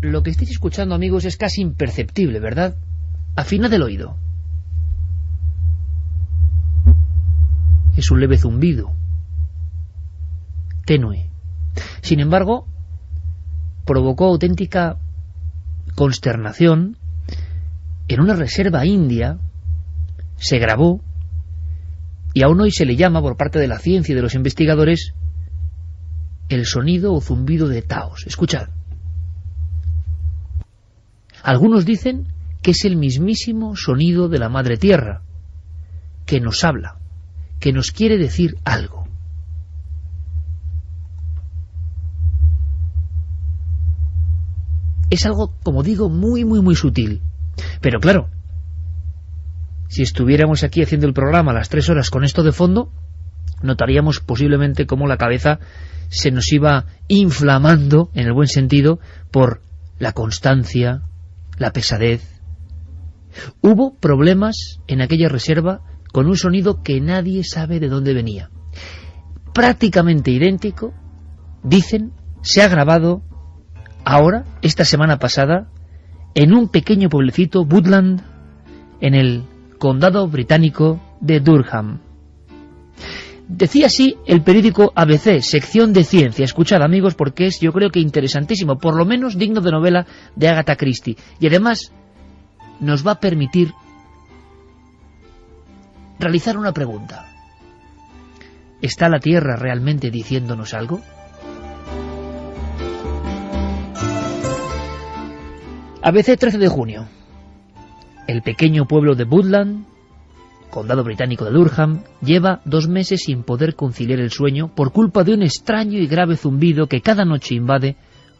lo que estáis escuchando, amigos, es casi imperceptible, ¿verdad? Afinad el oído. Es un leve zumbido, tenue. Sin embargo, provocó auténtica consternación. En una reserva india se grabó, y aún hoy se le llama, por parte de la ciencia y de los investigadores, el sonido o zumbido de Taos. Escuchad. Algunos dicen que es el mismísimo sonido de la Madre Tierra, que nos habla, que nos quiere decir algo. Es algo, como digo, muy sutil. Pero claro, si estuviéramos aquí haciendo el programa a las 3 horas con esto de fondo, notaríamos posiblemente cómo la cabeza se nos iba inflamando, en el buen sentido, por la constancia, la pesadez. Hubo problemas en aquella reserva con un sonido que nadie sabe de dónde venía. Prácticamente idéntico, dicen, se ha grabado ahora, esta semana pasada, en un pequeño pueblecito, Woodland, en el condado británico de Durham. Decía así el periódico ABC, sección de ciencia. Escuchad, amigos, porque es, yo creo que interesantísimo, por lo menos digno de novela de Agatha Christie. Y además nos va a permitir realizar una pregunta. ¿Está la Tierra realmente diciéndonos algo? ABC, 13 de junio. El pequeño pueblo de Woodland, condado británico de Durham, lleva 2 meses sin poder conciliar el sueño por culpa de un extraño y grave zumbido que cada noche invade,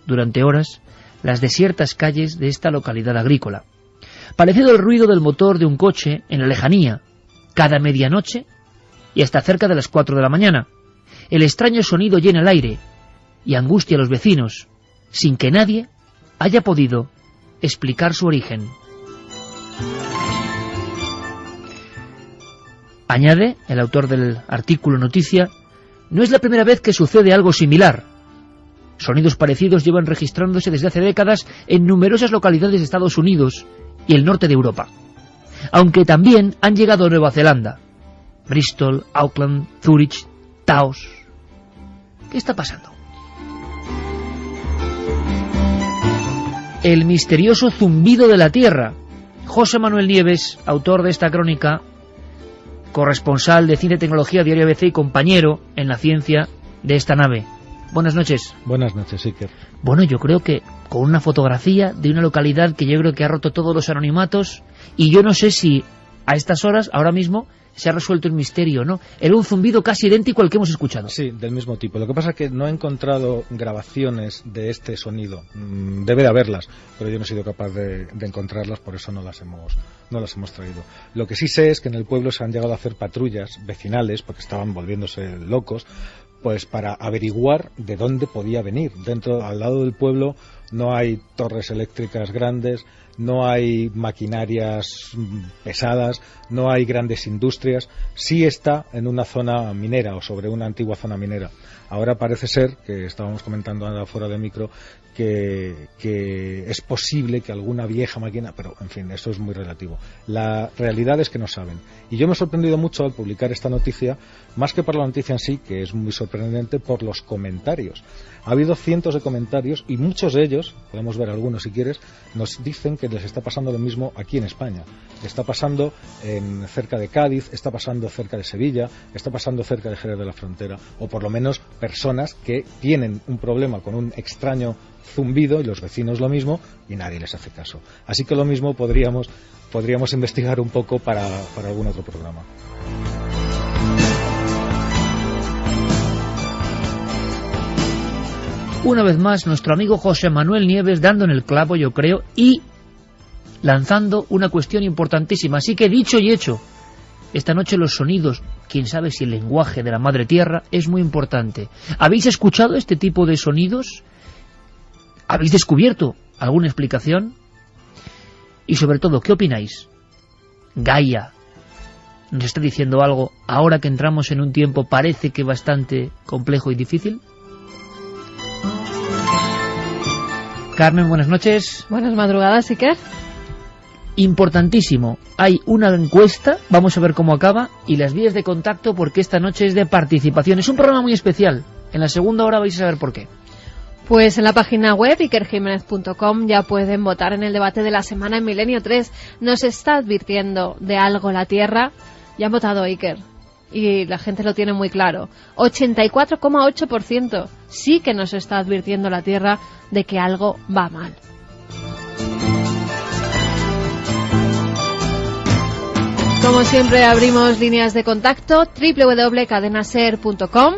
durante horas, las desiertas calles de esta localidad agrícola. Parecido al ruido del motor de un coche en la lejanía, cada medianoche y hasta cerca de las 4 de la mañana. El extraño sonido llena el aire y angustia a los vecinos, sin que nadie haya podido explicar su origen. Añade el autor del artículo noticia: no es la primera vez que sucede algo similar. Sonidos parecidos llevan registrándose desde hace décadas en numerosas localidades de Estados Unidos y el norte de Europa, aunque también han llegado a Nueva Zelanda, Bristol, Auckland, Zurich, Taos. ¿Qué está pasando? El misterioso zumbido de la Tierra. José Manuel Nieves, autor de esta crónica, corresponsal de Ciencia y Tecnología, Diario ABC, y compañero en la ciencia de esta nave. Buenas noches. Buenas noches, Iker. Bueno, yo creo que con una fotografía de una localidad que yo creo que ha roto todos los anonimatos, y yo no sé si a estas horas, ahora mismo, se ha resuelto el misterio, ¿no? Era un zumbido casi idéntico al que hemos escuchado. Sí, del mismo tipo. Lo que pasa es que no he encontrado grabaciones de este sonido. Debe de haberlas, pero yo no he sido capaz de encontrarlas, por eso no las hemos traído. Lo que sí sé es que en el pueblo se han llegado a hacer patrullas vecinales, porque estaban volviéndose locos, pues para averiguar de dónde podía venir. Al lado del pueblo no hay torres eléctricas grandes, no hay maquinarias pesadas, no hay grandes industrias. Sí está en una zona minera o sobre una antigua zona minera. Ahora parece ser, que estábamos comentando fuera de micro, que es posible que alguna vieja máquina, pero en fin, eso es muy relativo. La realidad es que no saben. Y yo me he sorprendido mucho al publicar esta noticia, más que por la noticia en sí, que es muy sorprendente, por los comentarios. Ha habido cientos de comentarios y muchos de ellos, podemos ver algunos si quieres, nos dicen que les está pasando lo mismo aquí en España. Está pasando cerca de Cádiz, está pasando cerca de Sevilla, está pasando cerca de Jerez de la Frontera, o por lo menos personas que tienen un problema con un extraño zumbido y los vecinos lo mismo y nadie les hace caso. Así que lo mismo podríamos investigar un poco para algún otro programa. Una vez más, nuestro amigo José Manuel Nieves dando en el clavo, yo creo, y lanzando una cuestión importantísima. Así que dicho y hecho, esta noche los sonidos, quién sabe si el lenguaje de la Madre Tierra es muy importante. ¿Habéis escuchado este tipo de sonidos? ¿Habéis descubierto alguna explicación? Y sobre todo, ¿qué opináis? Gaia nos está diciendo algo ahora que entramos en un tiempo parece que bastante complejo y difícil. Carmen, buenas noches. Buenas madrugadas, Iker. Importantísimo, hay una encuesta, vamos a ver cómo acaba, y las vías de contacto, porque esta noche es de participación. Es un programa muy especial. En la segunda hora vais a saber por qué. Pues en la página web ikerjimenez.com ya pueden votar en el debate de la semana en Milenio 3. ¿Nos está advirtiendo de algo la Tierra? Ya han votado, Iker. Y la gente lo tiene muy claro. 84,8% sí que nos está advirtiendo la Tierra de que algo va mal. Como siempre, abrimos líneas de contacto, www.cadenaser.com,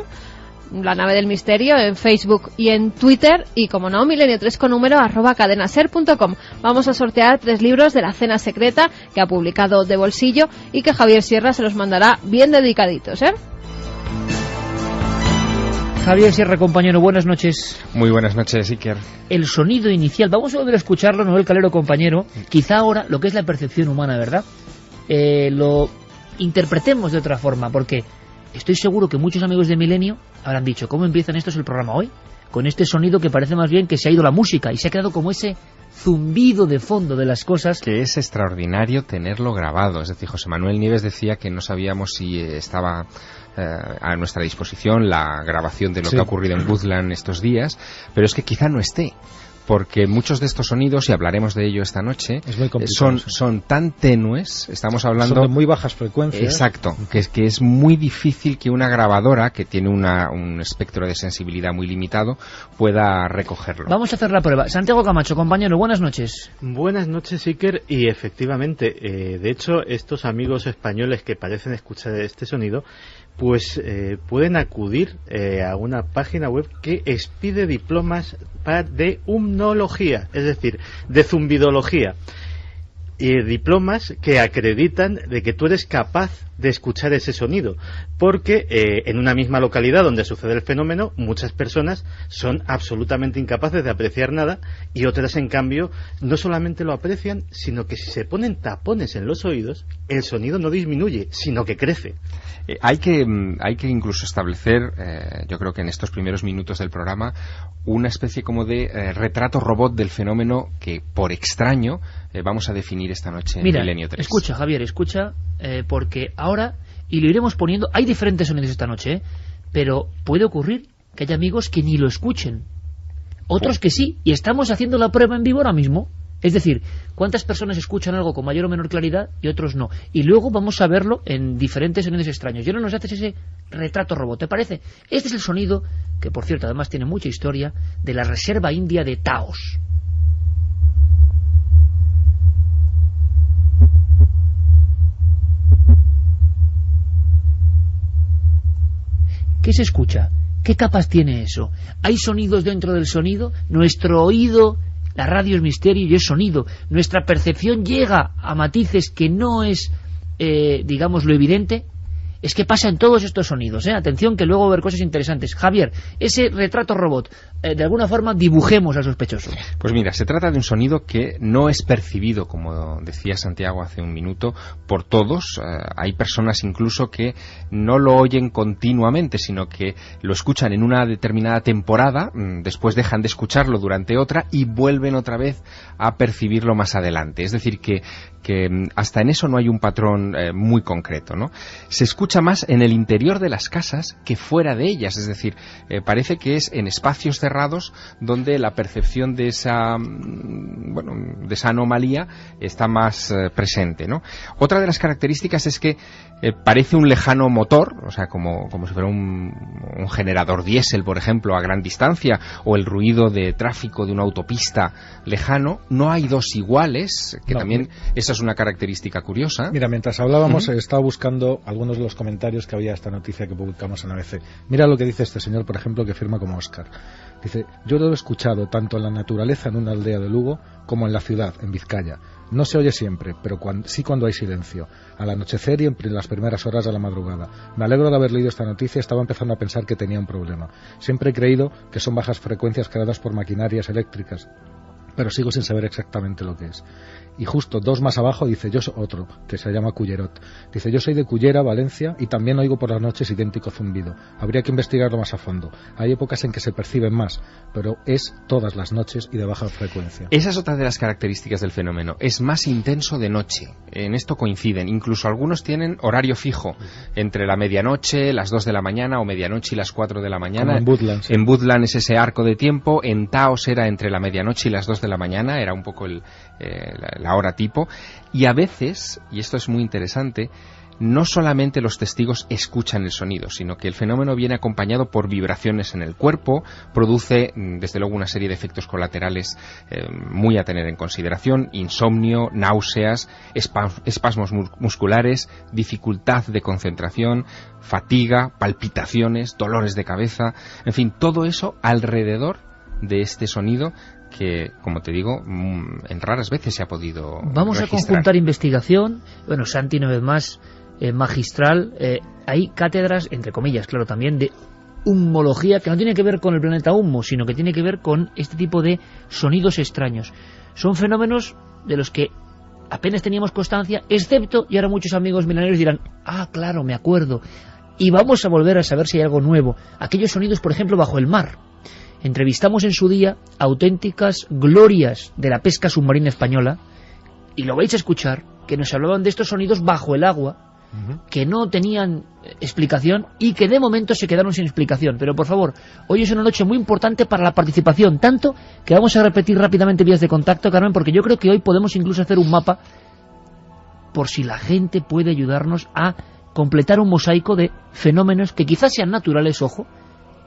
la nave del misterio, en Facebook y en Twitter, y como no, milenio3 con número @cadenaser.com. Vamos a sortear 3 libros de la cena secreta que ha publicado De Bolsillo y que Javier Sierra se los mandará bien dedicaditos, ¿eh? Javier Sierra, compañero, buenas noches. Muy buenas noches, Iker. El sonido inicial, vamos a volver a escucharlo, Noel Calero, compañero. Quizá ahora lo que es la percepción humana, ¿verdad? Lo interpretemos de otra forma, porque estoy seguro que muchos amigos de Milenio habrán dicho, ¿cómo empiezan estos el programa hoy? Con este sonido que parece más bien que se ha ido la música y se ha quedado como ese zumbido de fondo de las cosas. Que es extraordinario tenerlo grabado. Es decir, José Manuel Nieves decía que no sabíamos si estaba a nuestra disposición la grabación de lo que ha ocurrido en Woodland estos días, pero es que quizá no esté. Porque muchos de estos sonidos, y hablaremos de ello esta noche, son tan tenues, estamos hablando... Son de muy bajas frecuencias. Exacto, que es muy difícil que una grabadora, que tiene un espectro de sensibilidad muy limitado, pueda recogerlo. Vamos a hacer la prueba. Santiago Camacho, compañero, buenas noches. Buenas noches, Iker, y efectivamente, de hecho, estos amigos españoles que parecen escuchar este sonido, pues pueden acudir a una página web que expide diplomas de umnología, es decir, de zumbidología, y diplomas que acreditan de que tú eres capaz de escuchar ese sonido, porque en una misma localidad donde sucede el fenómeno, muchas personas son absolutamente incapaces de apreciar nada, y otras, en cambio, no solamente lo aprecian, sino que si se ponen tapones en los oídos, el sonido no disminuye, sino que crece. Hay que incluso establecer, yo creo que en estos primeros minutos del programa, una especie como de retrato robot del fenómeno que, por extraño, vamos a definir esta noche en Milenio 3. Escucha, Javier, escucha, porque ahora, y lo iremos poniendo, hay diferentes sonidos esta noche, pero puede ocurrir que haya amigos que ni lo escuchen, otros que sí, y estamos haciendo la prueba en vivo ahora mismo. Es decir, cuántas personas escuchan algo con mayor o menor claridad y otros no. Y luego vamos a verlo en diferentes sonidos extraños. Y ahora nos haces ese retrato robot, ¿te parece? Este es el sonido, que por cierto además tiene mucha historia, de la reserva india de Taos. ¿Qué se escucha? ¿Qué capas tiene eso? ¿Hay sonidos dentro del sonido? Nuestro oído... La radio es misterio y es sonido. Nuestra percepción llega a matices que no es, digamos, lo evidente. Es que pasa en todos estos sonidos, Atención, que luego va a haber cosas interesantes. Javier, ese retrato robot, de alguna forma dibujemos al sospechoso. Pues mira, se trata de un sonido que no es percibido, como decía Santiago hace un minuto, por todos. Hay personas incluso que no lo oyen continuamente, sino que lo escuchan en una determinada temporada, después dejan de escucharlo durante otra y vuelven otra vez a percibirlo más adelante. Es decir, que hasta en eso no hay un patrón muy concreto, ¿no? Se escucha más en el interior de las casas que fuera de ellas, es decir, parece que es en espacios cerrados donde la percepción de esa anomalía está más presente, ¿no? Otra de las características es que parece un lejano motor, o sea, como si fuera un generador diésel, por ejemplo, a gran distancia, o el ruido de tráfico de una autopista lejano. No hay dos iguales, que también esa es una característica curiosa. Mira, mientras hablábamos, estaba buscando algunos de los comentarios que había a esta noticia que publicamos en ABC. Mira lo que dice este señor, por ejemplo, que firma como Óscar. Dice, yo lo he escuchado tanto en la naturaleza en una aldea de Lugo como en la ciudad, en Vizcaya. No se oye siempre, pero sí cuando hay silencio. Al anochecer y en las primeras horas de la madrugada. Me alegro de haber leído esta noticia. Estaba empezando a pensar que tenía un problema. Siempre he creído que son bajas frecuencias creadas por maquinarias eléctricas pero sigo sin saber exactamente lo que es. Y justo 2 más abajo dice yo otro, que se llama Cullerot. Dice, yo soy de Cullera, Valencia, y también oigo por las noches idéntico zumbido. Habría que investigarlo más a fondo. Hay épocas en que se perciben más, pero es todas las noches y de baja frecuencia. Esa es otra de las características del fenómeno. Es más intenso de noche. En esto coinciden. Incluso algunos tienen horario fijo, entre la medianoche, las 2 de la mañana, o medianoche y las 4 de la mañana. Como en Woodland. Sí. En Woodland es ese arco de tiempo. En Taos era entre la medianoche y las 2 de la mañana. Era un poco la hora tipo. Y a veces, y esto es muy interesante, no solamente los testigos escuchan el sonido, sino que el fenómeno viene acompañado por vibraciones en el cuerpo, produce desde luego una serie de efectos colaterales muy a tener en consideración: insomnio, náuseas, espasmos musculares, dificultad de concentración, fatiga, palpitaciones, dolores de cabeza, en fin, todo eso alrededor de este sonido que, como te digo, en raras veces se ha podido Vamos registrar. a conjuntar investigación. Bueno, Santi, una vez más, magistral. Hay cátedras, entre comillas, claro, también de humología, que no tiene que ver con el planeta humo, sino que tiene que ver con este tipo de sonidos extraños. Son fenómenos de los que apenas teníamos constancia, excepto, y ahora muchos amigos milenarios dirán, ah, claro, me acuerdo, y vamos a volver a saber si hay algo nuevo. Aquellos sonidos, por ejemplo, bajo el mar. Entrevistamos en su día auténticas glorias de la pesca submarina española, y lo vais a escuchar, que nos hablaban de estos sonidos bajo el agua, que no tenían explicación y que de momento se quedaron sin explicación. Pero por favor, hoy es una noche muy importante para la participación, tanto que vamos a repetir rápidamente vías de contacto, Carmen, porque yo creo que hoy podemos incluso hacer un mapa por si la gente puede ayudarnos a completar un mosaico de fenómenos que quizás sean naturales, ojo,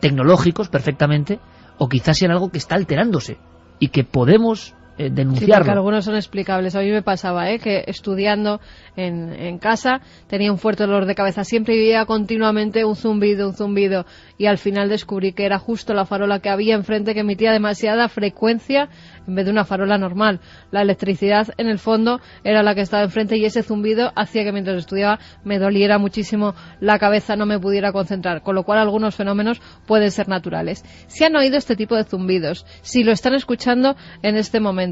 tecnológicos perfectamente, o quizás sean algo que está alterándose y que podemos denunciarlo. Sí, porque algunos son explicables. A mí me pasaba que estudiando en casa tenía un fuerte dolor de cabeza siempre y veía continuamente un zumbido, y al final descubrí que era justo la farola que había enfrente, que emitía demasiada frecuencia en vez de una farola normal. La electricidad en el fondo era la que estaba enfrente, y ese zumbido hacía que mientras estudiaba me doliera muchísimo la cabeza, no me pudiera concentrar, con lo cual algunos fenómenos pueden ser naturales. Si han oído este tipo de zumbidos, si lo están escuchando en este momento,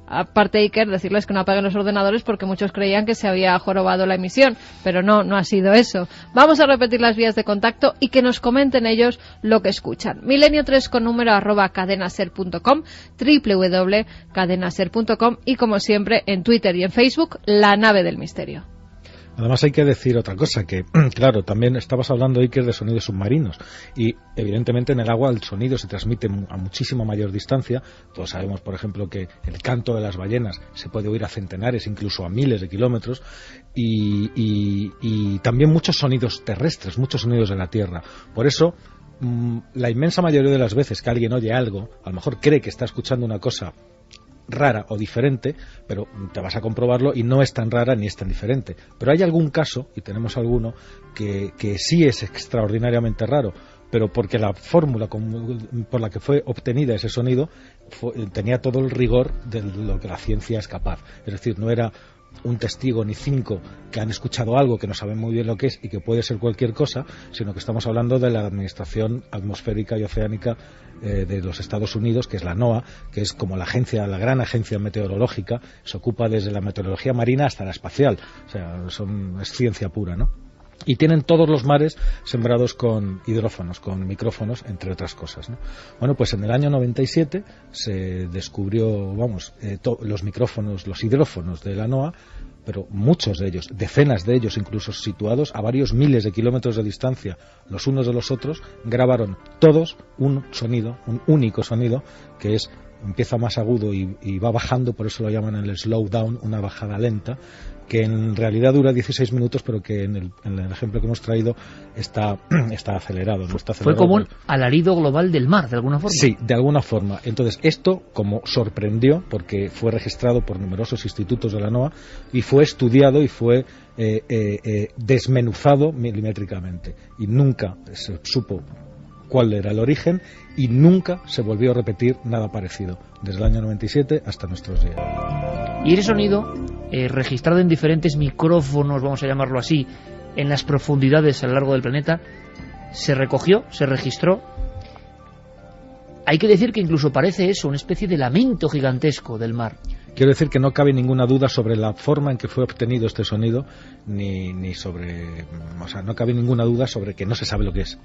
aparte, Iker, decirles que no apaguen los ordenadores, porque muchos creían que se había jorobado la emisión, pero no ha sido eso. Vamos a repetir las vías de contacto y que nos comenten ellos lo que escuchan. Milenio3 con número @cadenaser.com, www.cadenaser.com, y como siempre en Twitter y en Facebook, La Nave del Misterio. Además hay que decir otra cosa, que claro, también estabas hablando, Iker, de sonidos submarinos, y evidentemente en el agua el sonido se transmite a muchísima mayor distancia. Todos sabemos, por ejemplo, que el canto de las ballenas se puede oír a centenares, incluso a miles de kilómetros, y también muchos sonidos terrestres, muchos sonidos de la tierra. Por eso, la inmensa mayoría de las veces que alguien oye algo, a lo mejor cree que está escuchando una cosa rara o diferente, pero te vas a comprobarlo y no es tan rara ni es tan diferente. Pero hay algún caso, y tenemos alguno, que sí es extraordinariamente raro, pero porque la fórmula por la que fue obtenida ese sonido tenía todo el rigor de lo que la ciencia es capaz. Es decir, no era un testigo ni 5 que han escuchado algo que no saben muy bien lo que es y que puede ser cualquier cosa, sino que estamos hablando de la Administración Atmosférica y Oceánica de los Estados Unidos, que es la NOAA, que es como la gran agencia meteorológica. Se ocupa desde la meteorología marina hasta la espacial, o sea, es ciencia pura, ¿no? Y tienen todos los mares sembrados con hidrófonos, con micrófonos, entre otras cosas, ¿no? Bueno, pues en el año 97 se descubrió, los micrófonos, los hidrófonos de la NOAA, pero muchos de ellos, decenas de ellos incluso, situados a varios miles de kilómetros de distancia los unos de los otros, grabaron todos un sonido, un único sonido, que empieza más agudo y va bajando, por eso lo llaman el slow down, una bajada lenta, que en realidad dura 16 minutos, pero que en el ejemplo que hemos traído está acelerado. No está acelerado. Fue como un alarido global del mar, de alguna forma. Sí, de alguna forma. Entonces, esto como sorprendió, porque fue registrado por numerosos institutos de la NOAA y fue estudiado y fue desmenuzado milimétricamente. Y nunca se supo cuál era el origen y nunca se volvió a repetir nada parecido, desde el año 97 hasta nuestros días. Y ese sonido, registrado en diferentes micrófonos, vamos a llamarlo así, en las profundidades a lo largo del planeta, se recogió, se registró, hay que decir que incluso parece eso, una especie de lamento gigantesco del mar. Quiero decir que no cabe ninguna duda sobre la forma en que fue obtenido este sonido, ni sobre... O sea, no cabe ninguna duda sobre que no se sabe lo que es.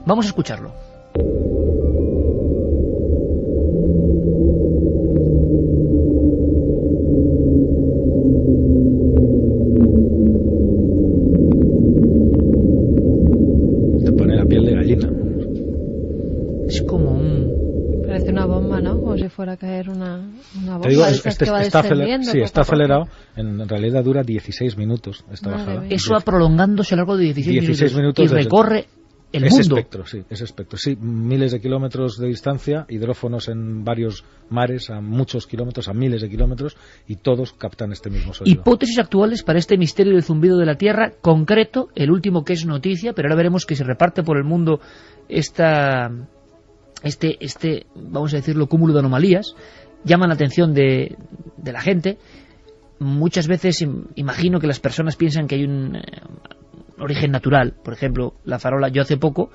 Vamos a escucharlo. Te pone la piel de gallina. Es como Parece una bomba, ¿no? Como si fuera a caer una bomba. Te digo, de esas que va está descendiendo está poco a poco. acelerado. En realidad dura 16 minutos esta Madre bajada. mía. eso va prolongándose a lo largo de 16 minutos y desde- recorre el ese mundo. espectro, sí, ese espectro. Sí, miles de kilómetros de distancia, hidrófonos en varios mares, a muchos kilómetros, a miles de kilómetros, y todos captan este mismo sonido. Hipótesis actuales para este misterio del zumbido de la Tierra, concreto, el último que es noticia, pero ahora veremos que se reparte por el mundo vamos a decirlo, cúmulo de anomalías, llaman la atención de la gente. Muchas veces imagino que las personas piensan que hay un origen natural. Por ejemplo, la farola, yo hace poco,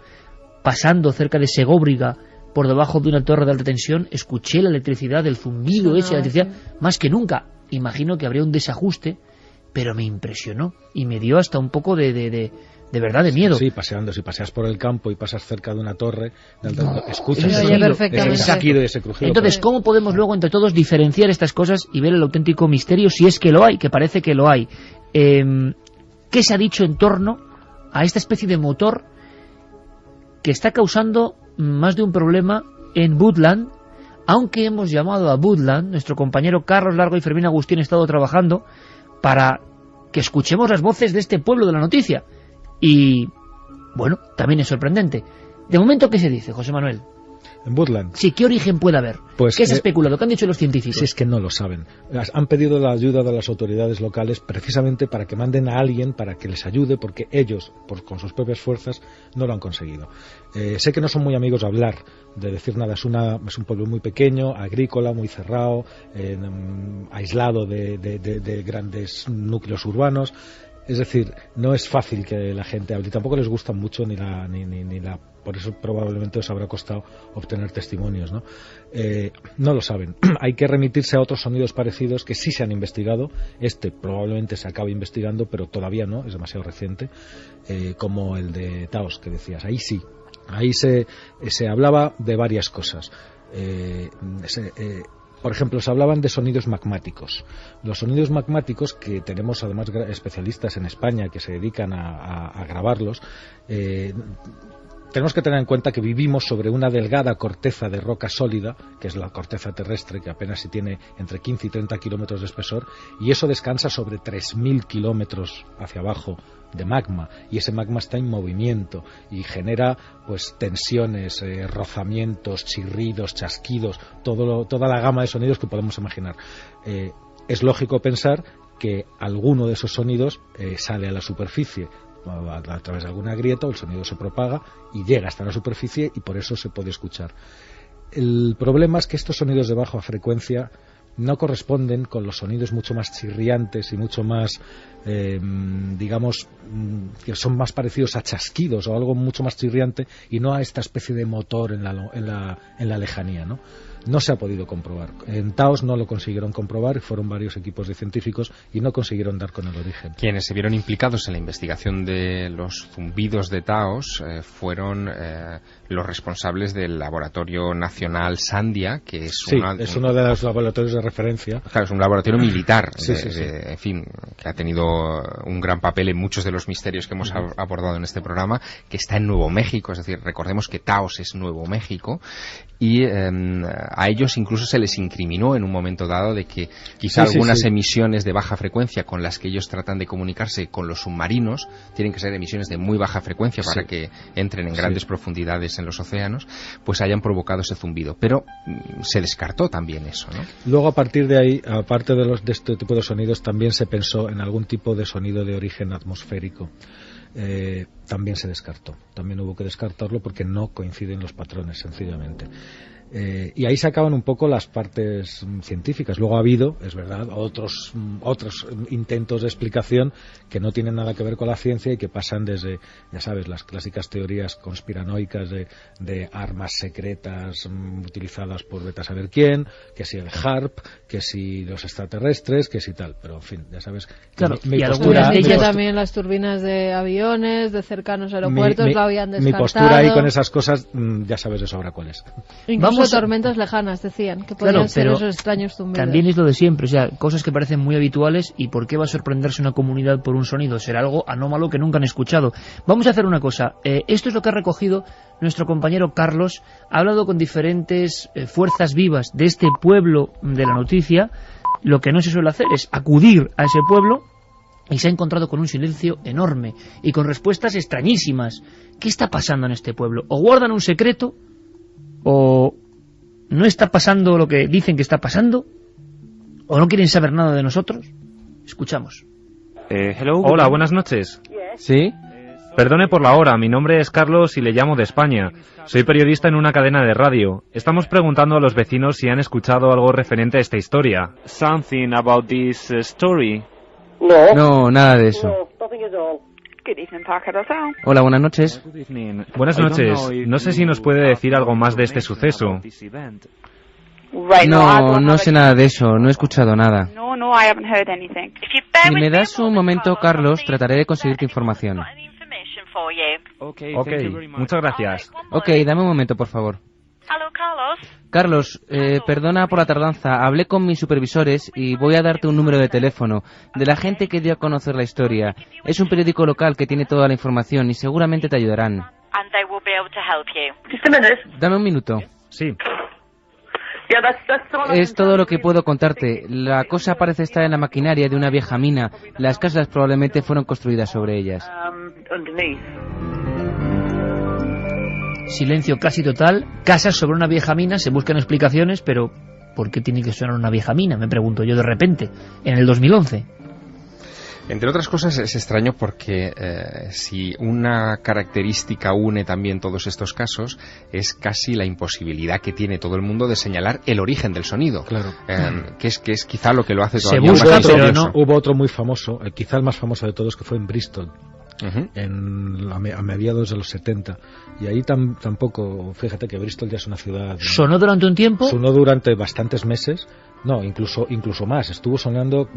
pasando cerca de Segóbriga, por debajo de una torre de alta tensión, escuché la electricidad, el zumbido ese, la electricidad, más que nunca. Imagino que habría un desajuste, pero me impresionó y me dio hasta un poco de verdad, de miedo. Sí, paseando, si paseas por el campo y pasas cerca de una torre, escuchas Se ese oye perfectamente. saquido y ese crujido. Entonces, ¿cómo podemos luego entre todos diferenciar estas cosas y ver el auténtico misterio, si es que lo hay, que parece que lo hay? ¿Qué se ha dicho en torno a esta especie de motor que está causando más de un problema en Woodland? Aunque hemos llamado a Woodland, nuestro compañero Carlos Largo y Fermín Agustín han estado trabajando para que escuchemos las voces de este pueblo de la noticia. Y, bueno, también es sorprendente. De momento, ¿qué se dice, José Manuel? En Woodland. Sí, ¿qué origen puede haber? Pues, ¿Qué se ha especulado? ¿Qué han dicho los científicos? Si es que no lo saben. Han pedido la ayuda de las autoridades locales precisamente para que manden a alguien para que les ayude, porque ellos, con sus propias fuerzas, no lo han conseguido. Sé que no son muy amigos de hablar, de decir nada. Es un pueblo muy pequeño, agrícola, muy cerrado, aislado de grandes núcleos urbanos. Es decir, no es fácil que la gente hable. Y tampoco les gusta mucho ni la por eso probablemente os habrá costado obtener testimonios, ¿no? No lo saben. Hay que remitirse a otros sonidos parecidos que sí se han investigado. Este probablemente se acabe investigando, pero todavía no, es demasiado reciente, como el de Taos que decías. Ahí sí. Ahí se hablaba de varias cosas. Por ejemplo, se hablaban de sonidos magmáticos. Los sonidos magmáticos, que tenemos además especialistas en España que se dedican a grabarlos, tenemos que tener en cuenta que vivimos sobre una delgada corteza de roca sólida, que es la corteza terrestre, que apenas si tiene entre 15 y 30 kilómetros de espesor, y eso descansa sobre 3.000 kilómetros hacia abajo de magma, y ese magma está en movimiento y genera pues tensiones, rozamientos, chirridos, chasquidos, toda la gama de sonidos que podemos imaginar. Es lógico pensar que alguno de esos sonidos sale a la superficie a través de alguna grieta, o el sonido se propaga y llega hasta la superficie y por eso se puede escuchar. El problema es que estos sonidos de baja frecuencia no corresponden con los sonidos mucho más chirriantes y mucho más, digamos, que son más parecidos a chasquidos o algo mucho más chirriante, y no a esta especie de motor en la lejanía, ¿no? No se ha podido comprobar. En Taos no lo consiguieron comprobar, fueron varios equipos de científicos y no consiguieron dar con el origen. Quienes se vieron implicados en la investigación de los zumbidos de Taos fueron los responsables del Laboratorio Nacional Sandia, que es, es uno de los laboratorios de referencia. Claro, es un laboratorio militar, sí. En fin, que ha tenido un gran papel en muchos de los misterios que hemos abordado en este programa, que está en Nuevo México. Es decir, recordemos que Taos es Nuevo México, y a ellos incluso se les incriminó en un momento dado de que quizá algunas emisiones de baja frecuencia con las que ellos tratan de comunicarse con los submarinos tienen que ser emisiones de muy baja frecuencia para que entren en grandes profundidades en los océanos, pues hayan provocado ese zumbido. Pero se descartó también eso, ¿no? Luego, a partir de ahí, aparte de este tipo de sonidos, también se pensó en algún tipo de sonido de origen atmosférico. También se descartó. También hubo que descartarlo porque no coinciden los patrones, sencillamente. Y ahí se acaban un poco las partes científicas. Luego ha habido, es verdad, otros intentos de explicación que no tienen nada que ver con la ciencia y que pasan desde, ya sabes, las clásicas teorías conspiranoicas de armas secretas utilizadas por vete a saber quién, que si el HARP, que si los extraterrestres, que si tal. Pero, en fin, ya sabes. Claro, mi y postura, también las turbinas de aviones, de cercanos aeropuertos, la habían descartado. Mi postura ahí con esas cosas, ya sabes de sobra cuál es. Incluso tormentas lejanas, decían, que podían ser esos extraños zumbidos. También es lo de siempre, o sea, cosas que parecen muy habituales, y ¿por qué va a sorprenderse una comunidad por un sonido? Será algo anómalo que nunca han escuchado. Vamos a hacer una cosa, esto es lo que ha recogido nuestro compañero Carlos, ha hablado con diferentes fuerzas vivas de este pueblo de la noticia. Lo que no se suele hacer es acudir a ese pueblo, y se ha encontrado con un silencio enorme y con respuestas extrañísimas. ¿Qué está pasando en este pueblo? ¿O guardan un secreto? ¿O no está pasando lo que dicen que está pasando? ¿O no quieren saber nada de nosotros? Escuchamos. Hola, buenas noches. ¿Sí? Perdone por la hora, mi nombre es Carlos y le llamo de España. Soy periodista en una cadena de radio. Estamos preguntando a los vecinos si han escuchado algo referente a esta historia. Something about this story. No, nada de eso. Hola, buenas noches. Buenas noches. No sé si nos puede decir algo más de este suceso. No sé nada de eso, no he escuchado nada. Si me das un momento, Carlos, trataré de conseguirte información. Ok, muchas gracias. Ok, dame un momento, por favor. Carlos, perdona por la tardanza. Hablé con mis supervisores y voy a darte un número de teléfono de la gente que dio a conocer la historia. Es un periódico local que tiene toda la información y seguramente te ayudarán. Dame un minuto. Sí. Es todo lo que puedo contarte. La cosa parece estar en la maquinaria de una vieja mina. Las casas probablemente fueron construidas sobre ellas. Silencio casi total. Casas sobre una vieja mina, se buscan explicaciones, pero ¿por qué tiene que sonar una vieja mina? Me pregunto yo de repente, en el 2011. Entre otras cosas es extraño porque si una característica une también todos estos casos es casi la imposibilidad que tiene todo el mundo de señalar el origen del sonido. Claro. Que es quizá lo que lo hace todavía busca, más pero misterioso. Hubo otro muy famoso, quizá el más famoso de todos, que fue en Bristol. A mediados de los 70, y ahí tampoco, fíjate que Bristol ya es una ciudad. ¿Sonó durante un tiempo? Sonó durante bastantes meses, no, incluso más, estuvo sonando,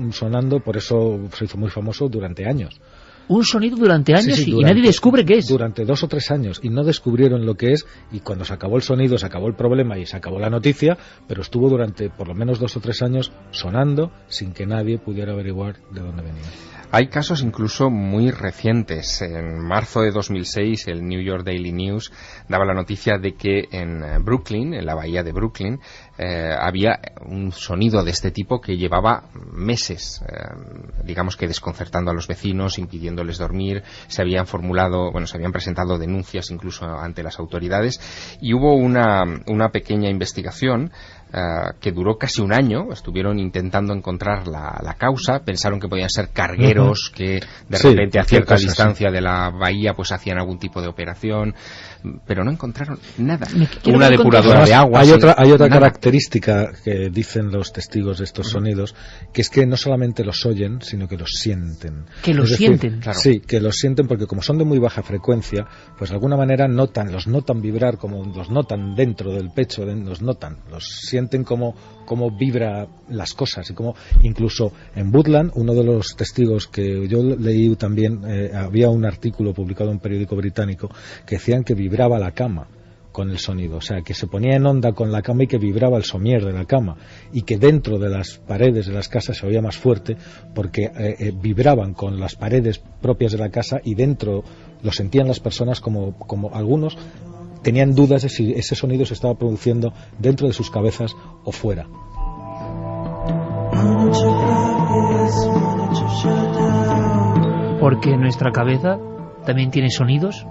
por eso se hizo muy famoso durante años. Un sonido durante años, sí, y nadie descubre qué es. Durante 2 o 3 años, y no descubrieron lo que es, y cuando se acabó el sonido, se acabó el problema y se acabó la noticia, pero estuvo durante por lo menos 2 o 3 años sonando sin que nadie pudiera averiguar de dónde venía. Hay casos incluso muy recientes. En marzo de 2006 el New York Daily News daba la noticia de que en Brooklyn, en la bahía de Brooklyn, había un sonido de este tipo que llevaba meses, digamos que desconcertando a los vecinos, impidiéndoles dormir. Se habían presentado denuncias incluso ante las autoridades, y hubo una pequeña investigación que duró casi un año. Estuvieron intentando encontrar la causa. Pensaron que podían ser cargueros que de repente a cierta distancia de la bahía pues hacían algún tipo de operación, pero no encontraron nada. Una depuradora de agua. Hay otra característica que dicen los testigos de estos sonidos, que es que no solamente los oyen, sino que los sienten. Que los sienten, claro. Sí, que los sienten, porque como son de muy baja frecuencia, pues de alguna manera los notan vibrar, como los notan dentro del pecho, los sienten como vibra las cosas, y como incluso en Woodland, uno de los testigos que yo leí también, había un artículo publicado en un periódico británico que decían que vibraba la cama con el sonido, o sea, que se ponía en onda con la cama y que vibraba el somier de la cama, y que dentro de las paredes de las casas se oía más fuerte porque vibraban con las paredes propias de la casa, y dentro lo sentían las personas como algunos tenían dudas de si ese sonido se estaba produciendo dentro de sus cabezas o fuera. Porque nuestra cabeza también tiene sonidos.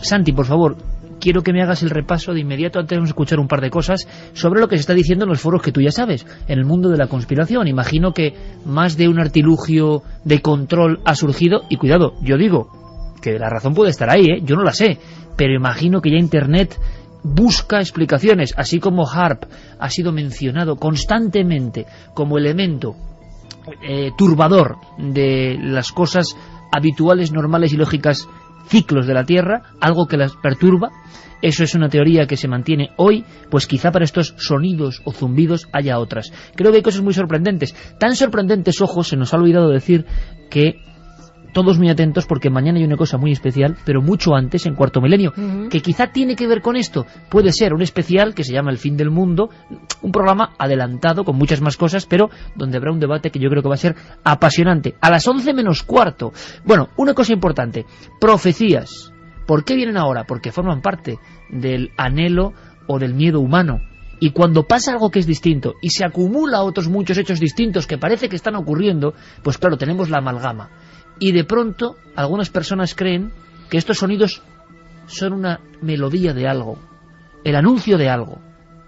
Santi, por favor, quiero que me hagas el repaso de inmediato. Antes vamos a escuchar un par de cosas sobre lo que se está diciendo en los foros que tú ya sabes, en el mundo de la conspiración. Imagino que más de un artilugio de control ha surgido, y cuidado, yo digo que la razón puede estar ahí, yo no la sé, pero imagino que ya Internet busca explicaciones, así como HAARP ha sido mencionado constantemente como elemento turbador de las cosas habituales, normales y lógicas, ciclos de la Tierra, algo que las perturba. Eso es una teoría que se mantiene hoy, pues quizá para estos sonidos o zumbidos haya otras. Creo que hay cosas muy sorprendentes. Tan sorprendentes, ojos, se nos ha olvidado decir que todos muy atentos, porque mañana hay una cosa muy especial, pero mucho antes, en Cuarto Milenio, que quizá tiene que ver con esto. Puede ser un especial que se llama El Fin del Mundo, un programa adelantado con muchas más cosas, pero donde habrá un debate que yo creo que va a ser apasionante. A las 11 menos cuarto. Bueno, una cosa importante, profecías. ¿Por qué vienen ahora? Porque forman parte del anhelo o del miedo humano. Y cuando pasa algo que es distinto y se acumula otros muchos hechos distintos que parece que están ocurriendo, pues claro, tenemos la amalgama. Y de pronto algunas personas creen que estos sonidos son una melodía de algo, el anuncio de algo.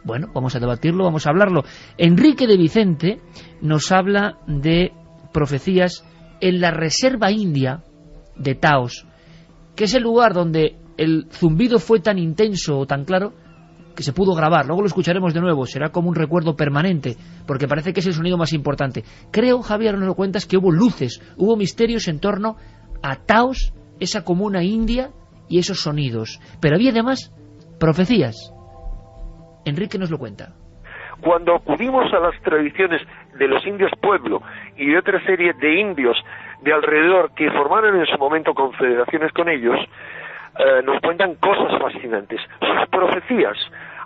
Bueno, vamos a debatirlo, vamos a hablarlo. Enrique de Vicente nos habla de profecías en la reserva india de Taos, que es el lugar donde el zumbido fue tan intenso o tan claro que se pudo grabar. Luego lo escucharemos de nuevo, será como un recuerdo permanente, porque parece que es el sonido más importante. Creo, Javier, nos lo cuentas, que hubo luces, hubo misterios en torno a Taos, esa comuna india y esos sonidos. Pero había además profecías. Enrique nos lo cuenta. Cuando acudimos a las tradiciones de los indios pueblo y de otra serie de indios de alrededor que formaron en su momento confederaciones con ellos, nos cuentan cosas fascinantes. Sus profecías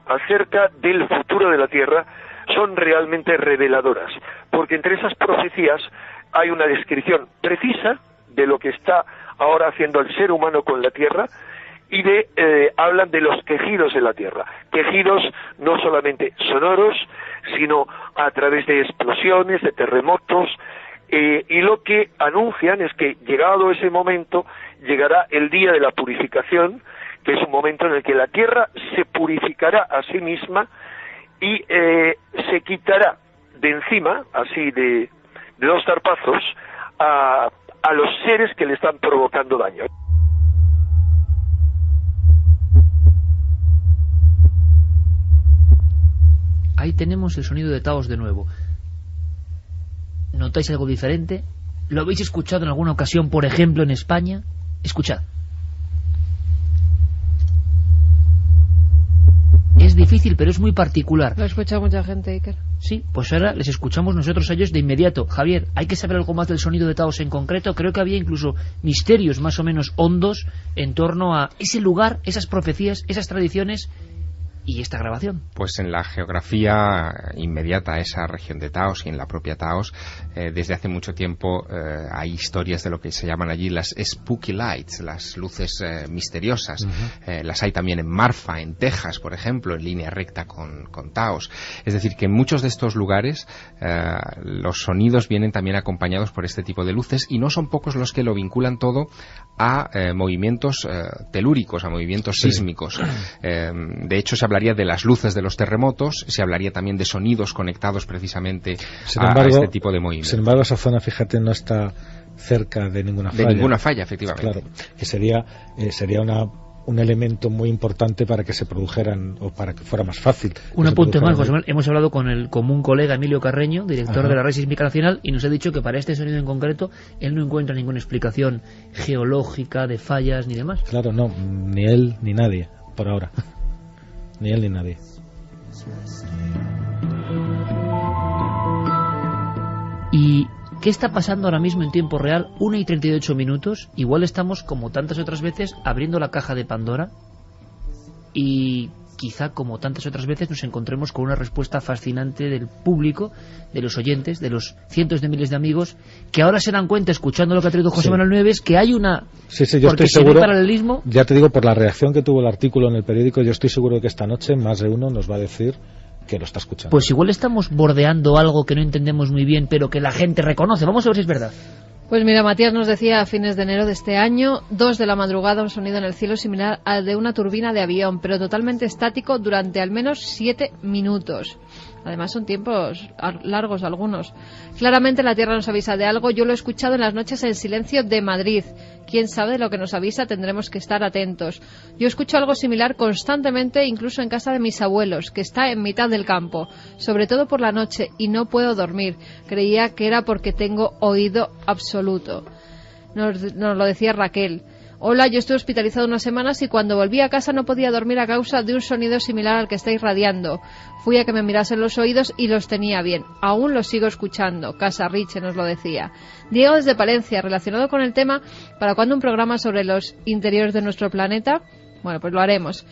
acerca del futuro de la Tierra son realmente reveladoras, porque entre esas profecías hay una descripción precisa de lo que está ahora haciendo el ser humano con la Tierra, y hablan de los quejidos de la Tierra, quejidos no solamente sonoros, sino a través de explosiones, de terremotos, y lo que anuncian es que llegado ese momento llegará el día de la purificación, que es un momento en el que la Tierra se purificará a sí misma y se quitará de encima, así de dos zarpazos, a los seres que le están provocando daño. Ahí tenemos el sonido de Taos de nuevo. ¿Notáis algo diferente? ¿Lo habéis escuchado en alguna ocasión, por ejemplo, en España? Escuchad. Es difícil, pero es muy particular. Lo ha escuchado mucha gente, Iker. Sí, pues ahora les escuchamos nosotros a ellos de inmediato. Javier, hay que saber algo más del sonido de Taos en concreto. Creo que había incluso misterios más o menos hondos en torno a ese lugar, esas profecías, esas tradiciones y esta grabación. Pues en la geografía inmediata a esa región de Taos y en la propia Taos, desde hace mucho tiempo hay historias de lo que se llaman allí las spooky lights, las luces misteriosas. Las hay también en Marfa, en Texas, por ejemplo, en línea recta con Taos. Es decir, que en muchos de estos lugares los sonidos vienen también acompañados por este tipo de luces, y no son pocos los que lo vinculan todo a movimientos telúricos, a movimientos sísmicos. De hecho, se hablaría de las luces de los terremotos, se hablaría también de sonidos conectados precisamente a este tipo de movimientos. Sin embargo, esa zona, fíjate, no está cerca de ninguna falla. De ninguna falla, efectivamente. Claro, que sería un elemento muy importante para que se produjeran, o para que fuera más fácil. Un apunte más, José Manuel. Hemos hablado con el común colega Emilio Carreño, director de la Red Sísmica Nacional, y nos ha dicho que para este sonido en concreto él no encuentra ninguna explicación geológica de fallas ni demás. Claro, no, ni él ni nadie, por ahora. Ni él ni nadie. ¿Y qué está pasando ahora mismo en tiempo real? 1:38. Igual estamos, como tantas otras veces, abriendo la caja de Pandora, y quizá, como tantas otras veces, nos encontremos con una respuesta fascinante del público, de los oyentes, de los cientos de miles de amigos, que ahora se dan cuenta, escuchando lo que ha traído José Manuel Nieves, que hay una... yo estoy seguro, paralelismo. Ya te digo, por la reacción que tuvo el artículo en el periódico, yo estoy seguro de que esta noche más de uno nos va a decir que lo está escuchando. Pues igual estamos bordeando algo que no entendemos muy bien, pero que la gente reconoce. Vamos a ver si es verdad. Pues mira, Matías nos decía a fines de enero de este año, 2 de la madrugada, un sonido en el cielo similar al de una turbina de avión, pero totalmente estático durante al menos 7 minutos. Además son tiempos largos algunos. Claramente la Tierra nos avisa de algo. Yo lo he escuchado en las noches en silencio de Madrid. Quién sabe de lo que nos avisa, tendremos que estar atentos. Yo escucho algo similar constantemente, incluso en casa de mis abuelos, que está en mitad del campo, sobre todo por la noche, y no puedo dormir. Creía que era porque tengo oído absoluto. Nos lo decía Raquel. Hola, yo estuve hospitalizado unas semanas y cuando volví a casa no podía dormir a causa de un sonido similar al que está irradiando. Fui a que me mirasen los oídos y los tenía bien. Aún los sigo escuchando. Casa Riche nos lo decía. Diego desde Palencia, relacionado con el tema, ¿para cuándo un programa sobre los interiores de nuestro planeta? Bueno, pues lo haremos.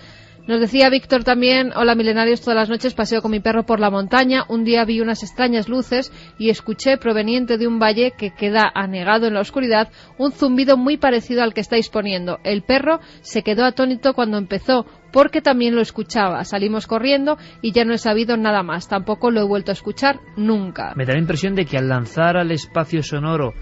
Nos decía Víctor también, hola milenarios, todas las noches paseo con mi perro por la montaña, un día vi unas extrañas luces y escuché, proveniente de un valle que queda anegado en la oscuridad, un zumbido muy parecido al que estáis poniendo. El perro se quedó atónito cuando empezó, porque también lo escuchaba. Salimos corriendo y ya no he sabido nada más, tampoco lo he vuelto a escuchar nunca. Me da la impresión de que al lanzar al espacio sonoro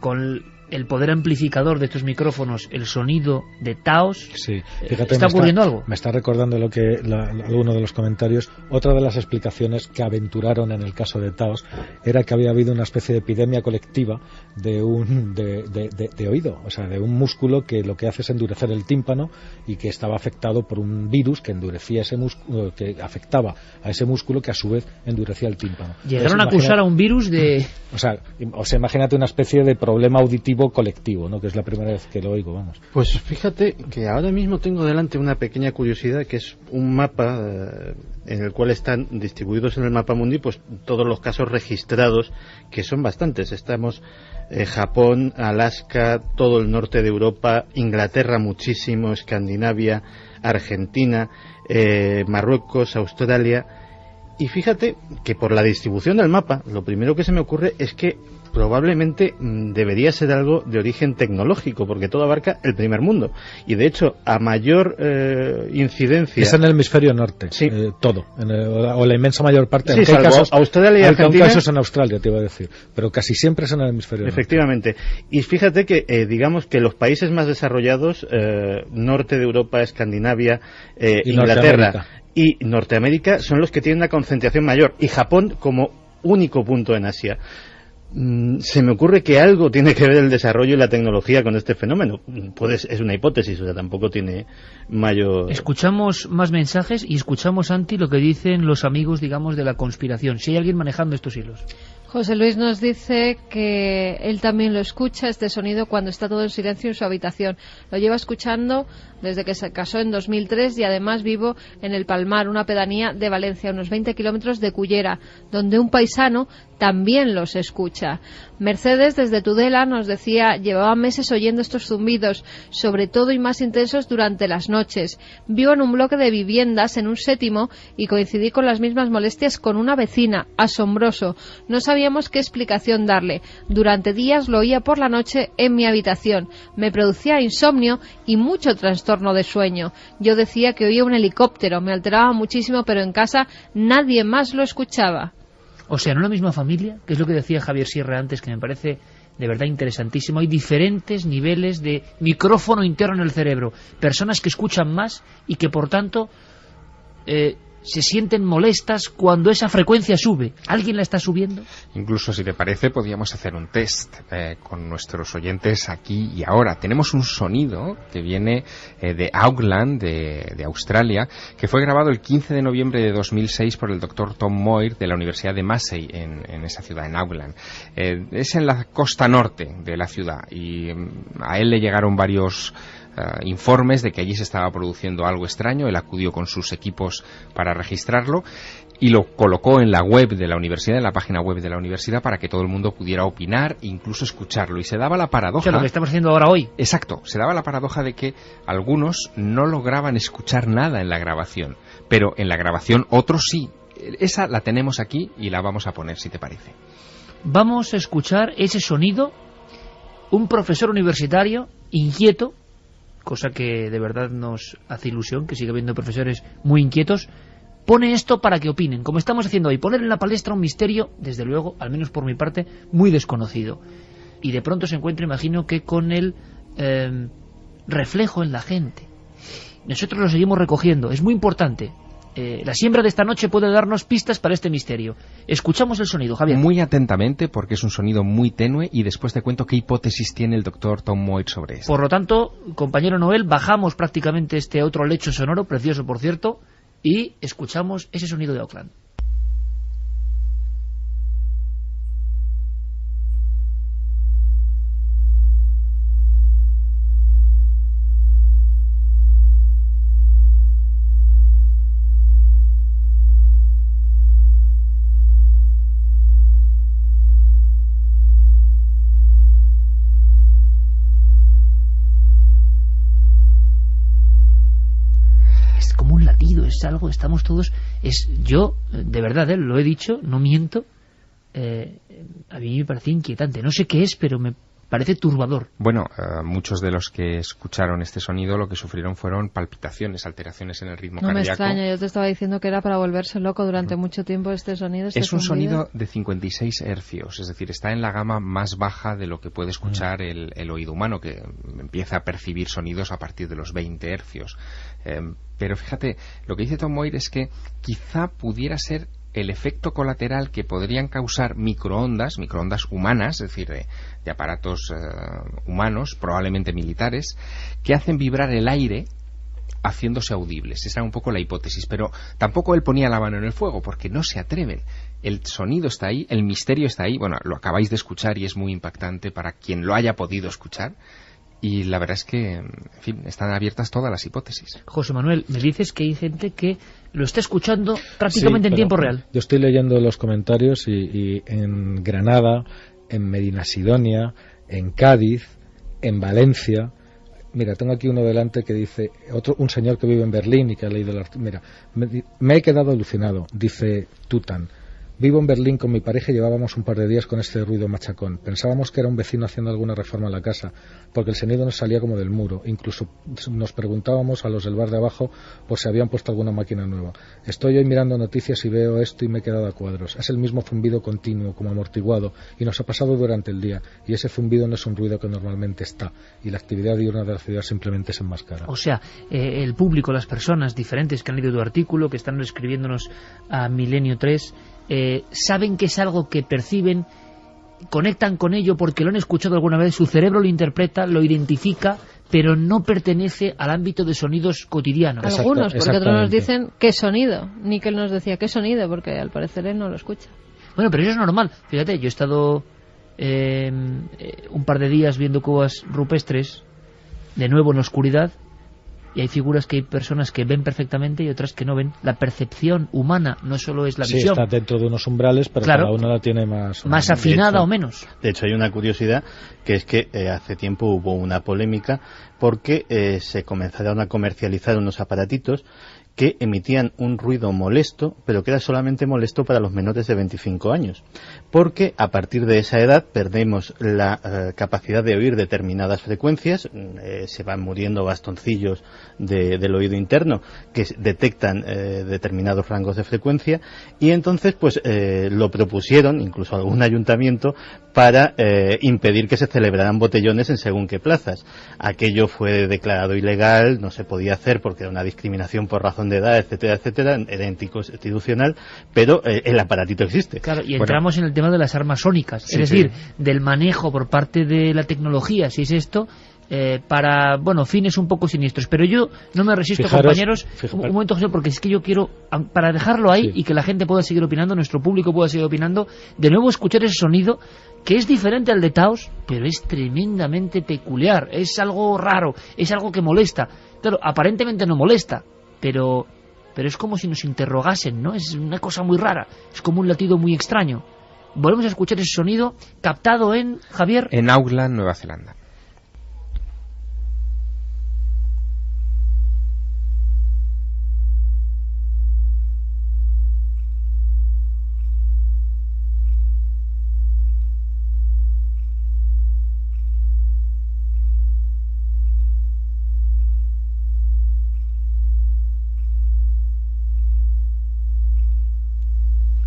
con el poder amplificador de estos micrófonos, el sonido de Taos, sí. Fíjate, ¿está ocurriendo algo? Me está recordando alguno de los comentarios. Otra de las explicaciones que aventuraron en el caso de Taos era que había habido una especie de epidemia colectiva de oído, o sea, de un músculo que lo que hace es endurecer el tímpano y que estaba afectado por un virus que endurecía ese músculo, que afectaba a ese músculo que a su vez endurecía el tímpano. Llegaron a acusar a un virus de... O sea, imagínate una especie de problema auditivo colectivo, ¿no? Que es la primera vez que lo oigo, vamos. Pues fíjate que ahora mismo tengo delante una pequeña curiosidad, que es un mapa en el cual están distribuidos en el mapa mundi pues todos los casos registrados, que son bastantes. Estamos Japón, Alaska, todo el norte de Europa, Inglaterra muchísimo, Escandinavia, Argentina, Marruecos, Australia. Y fíjate que por la distribución del mapa, lo primero que se me ocurre es que probablemente debería ser algo de origen tecnológico, porque todo abarca el primer mundo. Y de hecho, a mayor incidencia... Es en el hemisferio norte, sí. Todo. O la inmensa mayor parte. Sí, salvo casos, Australia y Argentina. Hay casos en Australia, te iba a decir. Pero casi siempre es en el hemisferio norte. Efectivamente. Y fíjate que, digamos que los países más desarrollados, norte de Europa, Escandinavia, Inglaterra y Norteamérica, son los que tienen una concentración mayor. Y Japón como único punto en Asia. Se me ocurre que algo tiene que ver el desarrollo y la tecnología con este fenómeno. Es una hipótesis, o sea, tampoco tiene mayor... Escuchamos más mensajes y escuchamos, Santi, lo que dicen los amigos, digamos, de la conspiración. Si hay alguien manejando estos hilos. José Luis nos dice que él también lo escucha, este sonido, cuando está todo en silencio en su habitación. Lo lleva escuchando desde que se casó en 2003 y además vivo en El Palmar, una pedanía de Valencia, unos 20 kilómetros de Cullera, donde un paisano también los escucha. Mercedes, desde Tudela, nos decía, llevaba meses oyendo estos zumbidos, sobre todo y más intensos durante las noches. Vivo en un bloque de viviendas en un 7º y coincidí con las mismas molestias con una vecina. Asombroso. No sabíamos qué explicación darle. Durante días lo oía por la noche en mi habitación. Me producía insomnio y mucho trastorno de sueño. Yo decía que oía un helicóptero, me alteraba muchísimo, pero en casa nadie más lo escuchaba. O sea, no la misma familia, que es lo que decía Javier Sierra antes, que me parece de verdad interesantísimo. Hay diferentes niveles de micrófono interno en el cerebro. Personas que escuchan más y que, por tanto, se sienten molestas cuando esa frecuencia sube. ¿Alguien la está subiendo? Incluso, si te parece, podríamos hacer un test con nuestros oyentes aquí y ahora. Tenemos un sonido que viene de Auckland, de Australia, que fue grabado el 15 de noviembre de 2006 por el doctor Tom Moir de la Universidad de Massey en esa ciudad, en Auckland. Es en la costa norte de la ciudad y a él le llegaron varios informes de que allí se estaba produciendo algo extraño. Él acudió con sus equipos para registrarlo y lo colocó en la web de la universidad, en la página web de la universidad, para que todo el mundo pudiera opinar e incluso escucharlo. Y se daba la paradoja... O sea, lo que estamos haciendo ahora hoy. Exacto, se daba la paradoja de que algunos no lograban escuchar nada en la grabación, pero en la grabación otros sí. Esa la tenemos aquí y la vamos a poner, si te parece. Vamos a escuchar ese sonido. Un profesor universitario inquieto, cosa que de verdad nos hace ilusión, que siga habiendo profesores muy inquietos, pone esto para que opinen, como estamos haciendo hoy, poner en la palestra un misterio, desde luego, al menos por mi parte, muy desconocido. Y de pronto se encuentra, imagino, que con el reflejo en la gente. Nosotros lo seguimos recogiendo, es muy importante. la siembra de esta noche puede darnos pistas para este misterio. Escuchamos el sonido, Javier. Muy atentamente, porque es un sonido muy tenue, y después te cuento qué hipótesis tiene el doctor Tom Moir sobre esto. Por lo tanto, compañero Noel, bajamos prácticamente este otro lecho sonoro, precioso por cierto, y escuchamos ese sonido de Auckland. Es algo, estamos todos, yo, de verdad, lo he dicho, no miento, a mí me parece inquietante, no sé qué es, pero me parece turbador. Bueno, muchos de los que escucharon este sonido lo que sufrieron fueron palpitaciones, alteraciones en el ritmo cardíaco. No me extraña, yo te estaba diciendo que era para volverse loco durante mucho tiempo este sonido. Es un sonido de 56 hercios, es decir, está en la gama más baja de lo que puede escuchar el oído humano, que empieza a percibir sonidos a partir de los 20 hercios. Pero fíjate, lo que dice Tom Moir es que quizá pudiera ser el efecto colateral que podrían causar microondas humanas, es decir, de aparatos humanos, probablemente militares, que hacen vibrar el aire haciéndose audibles. Esa era un poco la hipótesis, pero tampoco él ponía la mano en el fuego, porque no se atreven. El sonido está ahí, el misterio está ahí, bueno, lo acabáis de escuchar y es muy impactante para quien lo haya podido escuchar. Y la verdad es que, en fin, están abiertas todas las hipótesis. José Manuel, me dices que hay gente que lo está escuchando prácticamente en tiempo real. Yo estoy leyendo los comentarios y en Granada, en Medinasidonia, en Cádiz, en Valencia. Mira, tengo aquí uno delante que dice, un señor que vive en Berlín y que ha leído el artículo. Mira, me he quedado alucinado, dice Tutan. Vivo en Berlín con mi pareja y llevábamos un par de días con este ruido machacón. Pensábamos que era un vecino haciendo alguna reforma en la casa, porque el sonido nos salía como del muro. Incluso nos preguntábamos a los del bar de abajo por si habían puesto alguna máquina nueva. Estoy hoy mirando noticias y veo esto y me he quedado a cuadros. Es el mismo zumbido continuo, como amortiguado, y nos ha pasado durante el día. Y ese zumbido no es un ruido que normalmente está, y la actividad diurna de la ciudad simplemente se enmascara. O sea, el público, las personas diferentes que han leído tu artículo, que están escribiéndonos a Milenio 3... saben que es algo que perciben, conectan con ello porque lo han escuchado alguna vez, su cerebro lo interpreta, lo identifica, pero no pertenece al ámbito de sonidos cotidianos. Algunos, porque otros nos dicen qué sonido, ni que él nos decía qué sonido, porque al parecer él no lo escucha. Bueno, pero eso es normal. Fíjate, yo he estado un par de días viendo cuevas rupestres, de nuevo en la oscuridad, y hay figuras que hay personas que ven perfectamente y otras que no ven. La percepción humana no solo es la visión. Sí, está dentro de unos umbrales, pero claro, cada una la tiene más afinada hecho, o menos. De hecho, hay una curiosidad, que es que hace tiempo hubo una polémica porque se comenzaron a comercializar unos aparatitos que emitían un ruido molesto, pero que era solamente molesto para los menores de 25 años, porque a partir de esa edad perdemos la capacidad de oír determinadas frecuencias, se van muriendo bastoncillos del oído interno que detectan determinados rangos de frecuencia, y entonces pues lo propusieron, incluso algún ayuntamiento, para impedir que se celebraran botellones en según qué plazas. Aquello fue declarado ilegal, no se podía hacer porque era una discriminación por razón de edad, etcétera, etcétera, era anticonstitucional, pero el aparatito existe. Claro, y entramos en el tema de las armas sónicas, sí, es decir, del manejo por parte de la tecnología, si es esto, para, bueno, fines un poco siniestros. Pero yo no me resisto, compañeros, un momento, José, porque es que yo quiero, para dejarlo ahí y que la gente pueda seguir opinando, nuestro público pueda seguir opinando, de nuevo escuchar ese sonido que es diferente al de Taos, pero es tremendamente peculiar, es algo raro, es algo que molesta. Claro, aparentemente no molesta, pero es como si nos interrogasen, ¿no? Es una cosa muy rara, es como un latido muy extraño. Volvemos a escuchar ese sonido captado en, Javier... En Auckland, Nueva Zelanda.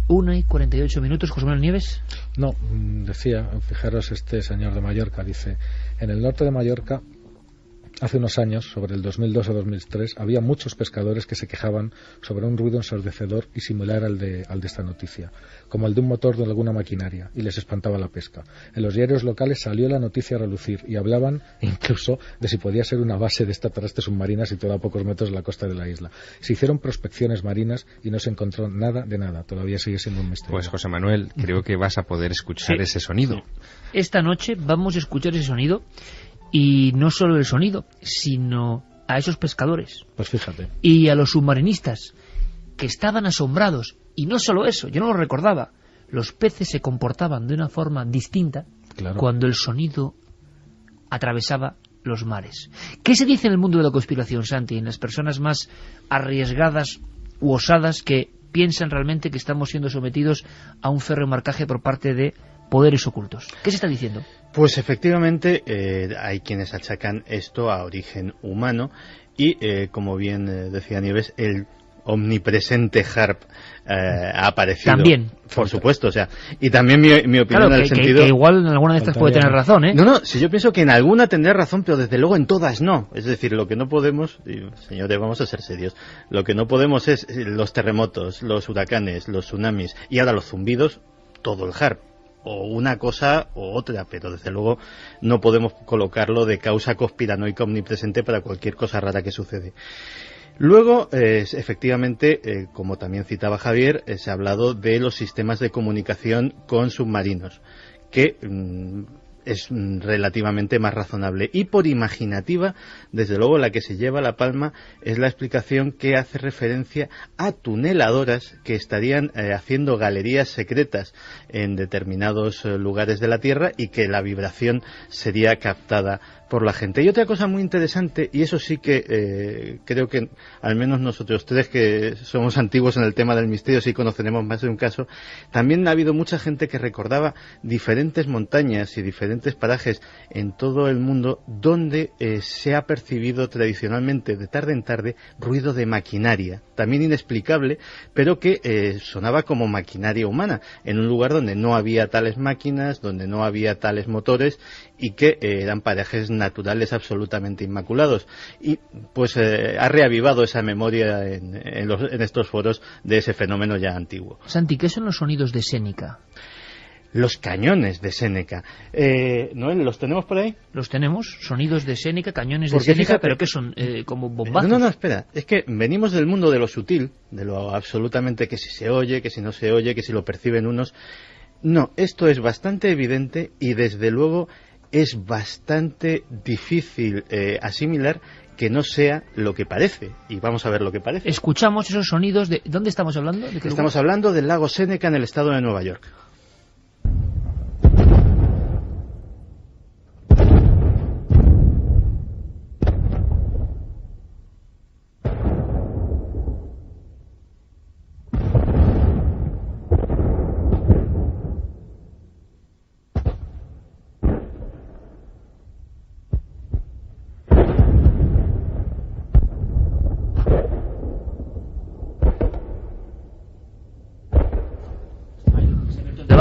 Una y 48 minutos, José Manuel Nieves. No, decía, fijaros, este señor de Mallorca dice, en el norte de Mallorca Hace unos años, sobre el 2002 o 2003, había muchos pescadores que se quejaban sobre un ruido ensordecedor y similar al de esta noticia, como el de un motor de alguna maquinaria, y les espantaba la pesca. En los diarios locales salió la noticia a relucir y hablaban incluso de si podía ser una base de extraterrestres submarinas situada a pocos metros de la costa de la isla. Se hicieron prospecciones marinas y no se encontró nada de nada. Todavía sigue siendo un misterio. Pues José Manuel, creo que vas a poder escuchar ese sonido. Esta noche vamos a escuchar ese sonido. Y no solo el sonido, sino a esos pescadores. Pues fíjate. Y a los submarinistas, que estaban asombrados. Y no solo eso, yo no lo recordaba. Los peces se comportaban de una forma distinta cuando el sonido atravesaba los mares. ¿Qué se dice en el mundo de la conspiración, Santi? En las personas más arriesgadas u osadas que piensan realmente que estamos siendo sometidos a un férreo marcaje por parte de poderes ocultos. ¿Qué se está diciendo? Pues efectivamente hay quienes achacan esto a origen humano y, como bien decía Nieves, el omnipresente HAARP ha aparecido. También. Por supuesto, o sea, y también mi opinión claro, en el sentido... que igual en alguna de estas puede tener razón, ¿eh? No, si yo pienso que en alguna tendrá razón, pero desde luego en todas no. Es decir, lo que no podemos, y, señores, vamos a ser serios, lo que no podemos es los terremotos, los huracanes, los tsunamis y ahora los zumbidos, todo el HAARP. O una cosa o otra, pero desde luego no podemos colocarlo de causa conspiranoica omnipresente para cualquier cosa rara que sucede. Luego, efectivamente, como también citaba Javier, se ha hablado de los sistemas de comunicación con submarinos, que es relativamente más razonable. Y por imaginativa, desde luego la que se lleva la palma es la explicación que hace referencia a tuneladoras que estarían haciendo galerías secretas en determinados lugares de la Tierra y que la vibración sería captada por la gente. Y otra cosa muy interesante, y eso sí que creo que al menos nosotros tres que somos antiguos en el tema del misterio sí conoceremos más de un caso, también ha habido mucha gente que recordaba diferentes montañas y diferentes parajes en todo el mundo donde se ha percibido tradicionalmente de tarde en tarde ruido de maquinaria, también inexplicable, pero que sonaba como maquinaria humana, en un lugar donde no había tales máquinas, donde no había tales motores y que eran parajes naturales absolutamente inmaculados. Y pues ha reavivado esa memoria en estos foros de ese fenómeno ya antiguo. Santi, ¿qué son los sonidos de Séneca? Los cañones de Séneca. ¿Noel, los tenemos por ahí? Los tenemos, sonidos de Séneca, cañones de Séneca, fíjate, ¿pero qué son? ¿Como bombazos? No, espera, es que venimos del mundo de lo sutil, de lo absolutamente que si se oye, que si no se oye, que si lo perciben unos. No, esto es bastante evidente y desde luego es bastante difícil asimilar que no sea lo que parece. Y vamos a ver lo que parece. Escuchamos esos sonidos de... ¿Dónde estamos hablando? Estamos hablando del lago Séneca en el estado de Nueva York.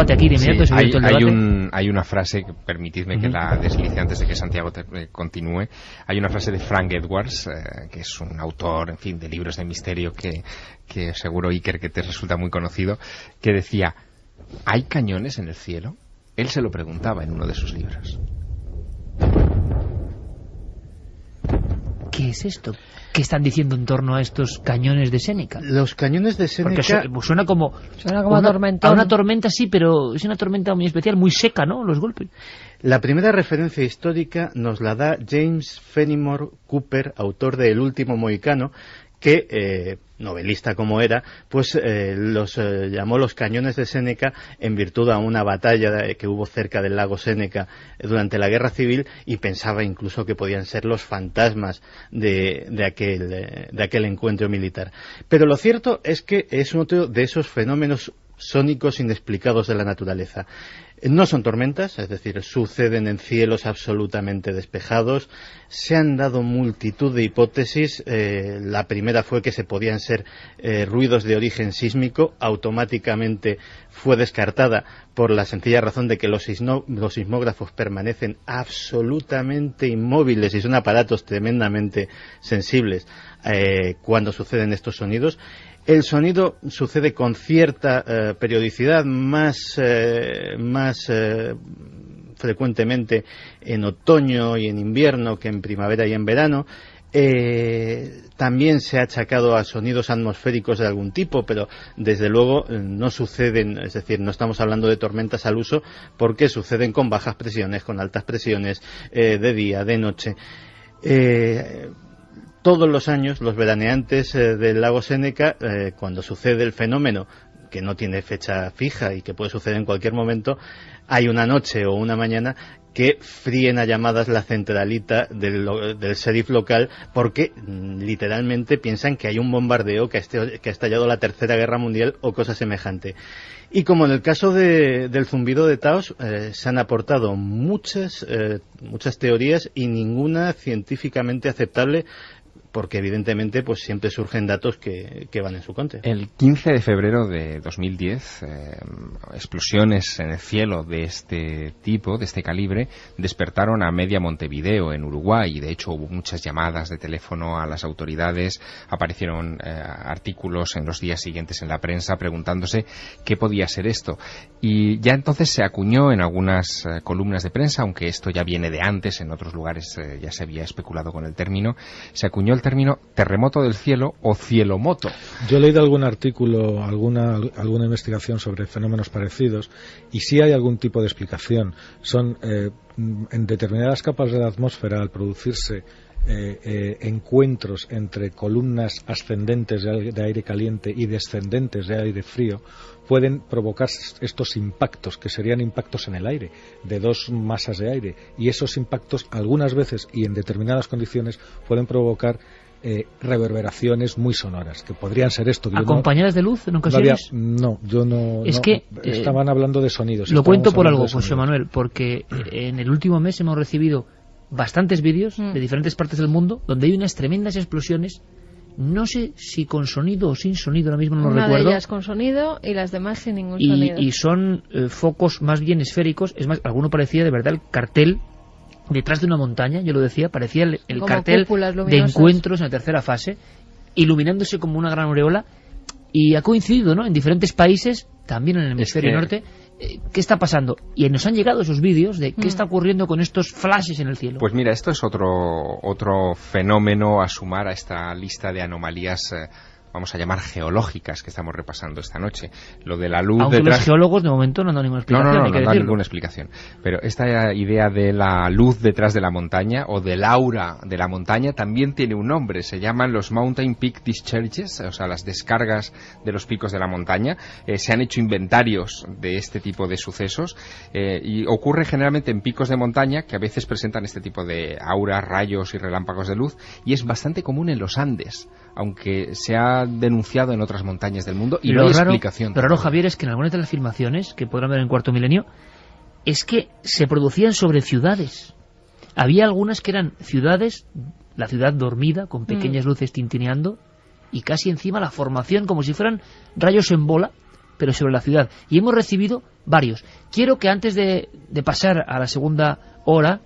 Aquí de inmediato sí, hay una frase, permitidme que la deslice antes de que Santiago continúe. Hay una frase de Frank Edwards, que es un autor, en fin, de libros de misterio que seguro, Iker, que te resulta muy conocido, que decía: ¿hay cañones en el cielo? Él se lo preguntaba en uno de sus libros. ¿Qué es esto? ¿Qué están diciendo en torno a estos cañones de Séneca? Los cañones de Séneca... Porque suena como tormentón. A una tormenta, sí, pero es una tormenta muy especial, muy seca, ¿no? Los golpes. La primera referencia histórica nos la da James Fenimore Cooper, autor de El último mohicano, que, novelista como era, pues los llamó los cañones de Séneca en virtud a una batalla que hubo cerca del lago Séneca durante la Guerra Civil, y pensaba incluso que podían ser los fantasmas de aquel encuentro militar. Pero lo cierto es que es otro de esos fenómenos sónicos inexplicados de la naturaleza. No son tormentas, es decir, suceden en cielos absolutamente despejados. Se han dado multitud de hipótesis. La primera fue que se podían ser ruidos de origen sísmico. Automáticamente fue descartada por la sencilla razón de que los sismógrafos permanecen absolutamente inmóviles y son aparatos tremendamente sensibles cuando suceden estos sonidos. El sonido sucede con cierta periodicidad, más frecuentemente en otoño y en invierno que en primavera y en verano. También se ha achacado a sonidos atmosféricos de algún tipo, pero desde luego no suceden, es decir, no estamos hablando de tormentas al uso, porque suceden con bajas presiones, con altas presiones, de día, de noche. Todos los años, los veraneantes del lago Séneca, cuando sucede el fenómeno, que no tiene fecha fija y que puede suceder en cualquier momento, hay una noche o una mañana que fríen a llamadas la centralita del sheriff local, porque literalmente piensan que hay un bombardeo, que ha estallado la Tercera Guerra Mundial o cosa semejante. Y como en el caso del zumbido de Taos, se han aportado muchas teorías y ninguna científicamente aceptable, porque evidentemente pues siempre surgen datos que van en su contra. El 15 de febrero de 2010, explosiones en el cielo de este tipo, de este calibre, despertaron a media Montevideo, en Uruguay, y de hecho hubo muchas llamadas de teléfono a las autoridades, aparecieron artículos en los días siguientes en la prensa preguntándose qué podía ser esto. Y ya entonces se acuñó en algunas columnas de prensa, aunque esto ya viene de antes, en otros lugares ya se había especulado con el término, se acuñó el término terremoto del cielo o cielomoto. Yo he leído algún artículo, alguna investigación sobre fenómenos parecidos, y sí hay algún tipo de explicación. Son en determinadas capas de la atmósfera, al producirse encuentros entre columnas ascendentes de aire caliente y descendentes de aire frío, pueden provocar estos impactos, que serían impactos en el aire, de dos masas de aire, y esos impactos algunas veces y en determinadas condiciones pueden provocar reverberaciones muy sonoras, que podrían ser esto. ¿Acompañadas de luz en ocasiones? No, yo no. Es que estaban hablando de sonidos. Lo cuento por algo, José Manuel, porque en el último mes hemos recibido bastantes vídeos de diferentes partes del mundo donde hay unas tremendas explosiones. No sé si con sonido o sin sonido, ahora mismo no lo recuerdo. Una de ellas con sonido y las demás sin ningún sonido. Y son focos más bien esféricos. Es más, alguno parecía de verdad el cartel detrás de una montaña, yo lo decía, parecía el cartel de encuentros en la tercera fase, iluminándose como una gran aureola. Y ha coincidido, ¿no?, en diferentes países, también en el hemisferio norte. ¿Qué está pasando? Y nos han llegado esos vídeos de qué está ocurriendo con estos flashes en el cielo. Pues mira, esto es otro fenómeno a sumar a esta lista de anomalías, vamos a llamar geológicas, que estamos repasando esta noche. Lo de la luz. Aunque detrás... los geólogos de momento no han dado ninguna explicación. No dan ninguna explicación. Pero esta idea de la luz detrás de la montaña, o del aura de la montaña, también tiene un nombre. Se llaman los Mountain Peak Discharges, o sea, las descargas de los picos de la montaña. Se han hecho inventarios de este tipo de sucesos, y ocurre generalmente en picos de montaña que a veces presentan este tipo de auras, rayos y relámpagos de luz, y es bastante común en los Andes, aunque se ha denunciado en otras montañas del mundo y no hay explicación. Pero raro, Javier, es que en algunas de las filmaciones que podrán ver en Cuarto Milenio, es que se producían sobre ciudades. Había algunas que eran ciudades, la ciudad dormida, con pequeñas luces tintineando, y casi encima la formación, como si fueran rayos en bola, pero sobre la ciudad. Y hemos recibido varios. Quiero que antes de pasar a la segunda hora,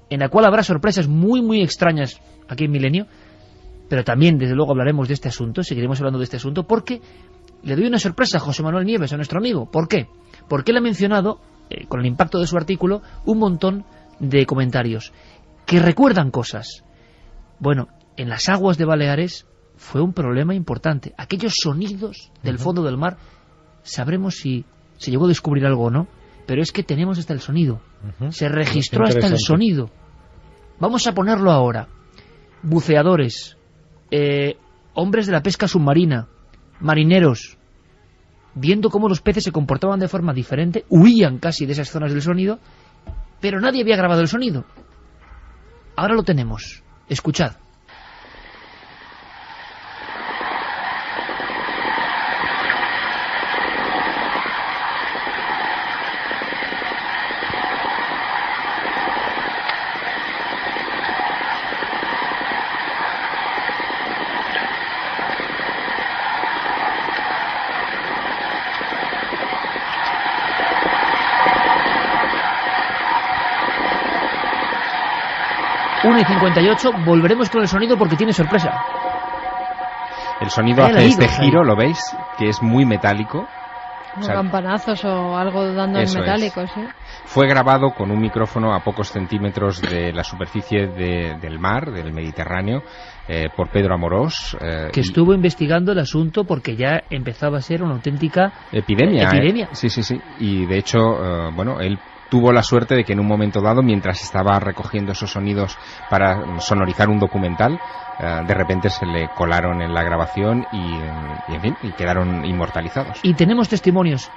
en la cual habrá sorpresas muy, muy extrañas aquí en Milenio, pero también, desde luego, hablaremos de este asunto, seguiremos hablando de este asunto, porque le doy una sorpresa a José Manuel Nieves, a nuestro amigo. ¿Por qué? Porque él ha mencionado, con el impacto de su artículo, un montón de comentarios que recuerdan cosas. Bueno, en las aguas de Baleares fue un problema importante. Aquellos sonidos del fondo del mar, sabremos si se llegó a descubrir algo o no, pero es que tenemos hasta el sonido. Se registró hasta el sonido. Vamos a ponerlo ahora. Buceadores, hombres de la pesca submarina, marineros, viendo cómo los peces se comportaban de forma diferente, huían casi de esas zonas del sonido, pero nadie había grabado el sonido. Ahora lo tenemos. Escuchad. 1:58, volveremos con el sonido porque tiene sorpresa. El sonido hace este giro, ¿lo veis? Que es muy metálico. Como campanazos o algo dando en metálicos, ¿sí? Fue grabado con un micrófono a pocos centímetros de la superficie del mar, del Mediterráneo, por Pedro Amorós. Que estuvo investigando el asunto porque ya empezaba a ser una auténtica epidemia. Sí. Y de hecho, él tuvo la suerte de que en un momento dado, mientras estaba recogiendo esos sonidos para sonorizar un documental, de repente se le colaron en la grabación y quedaron inmortalizados. Y tenemos testimonios.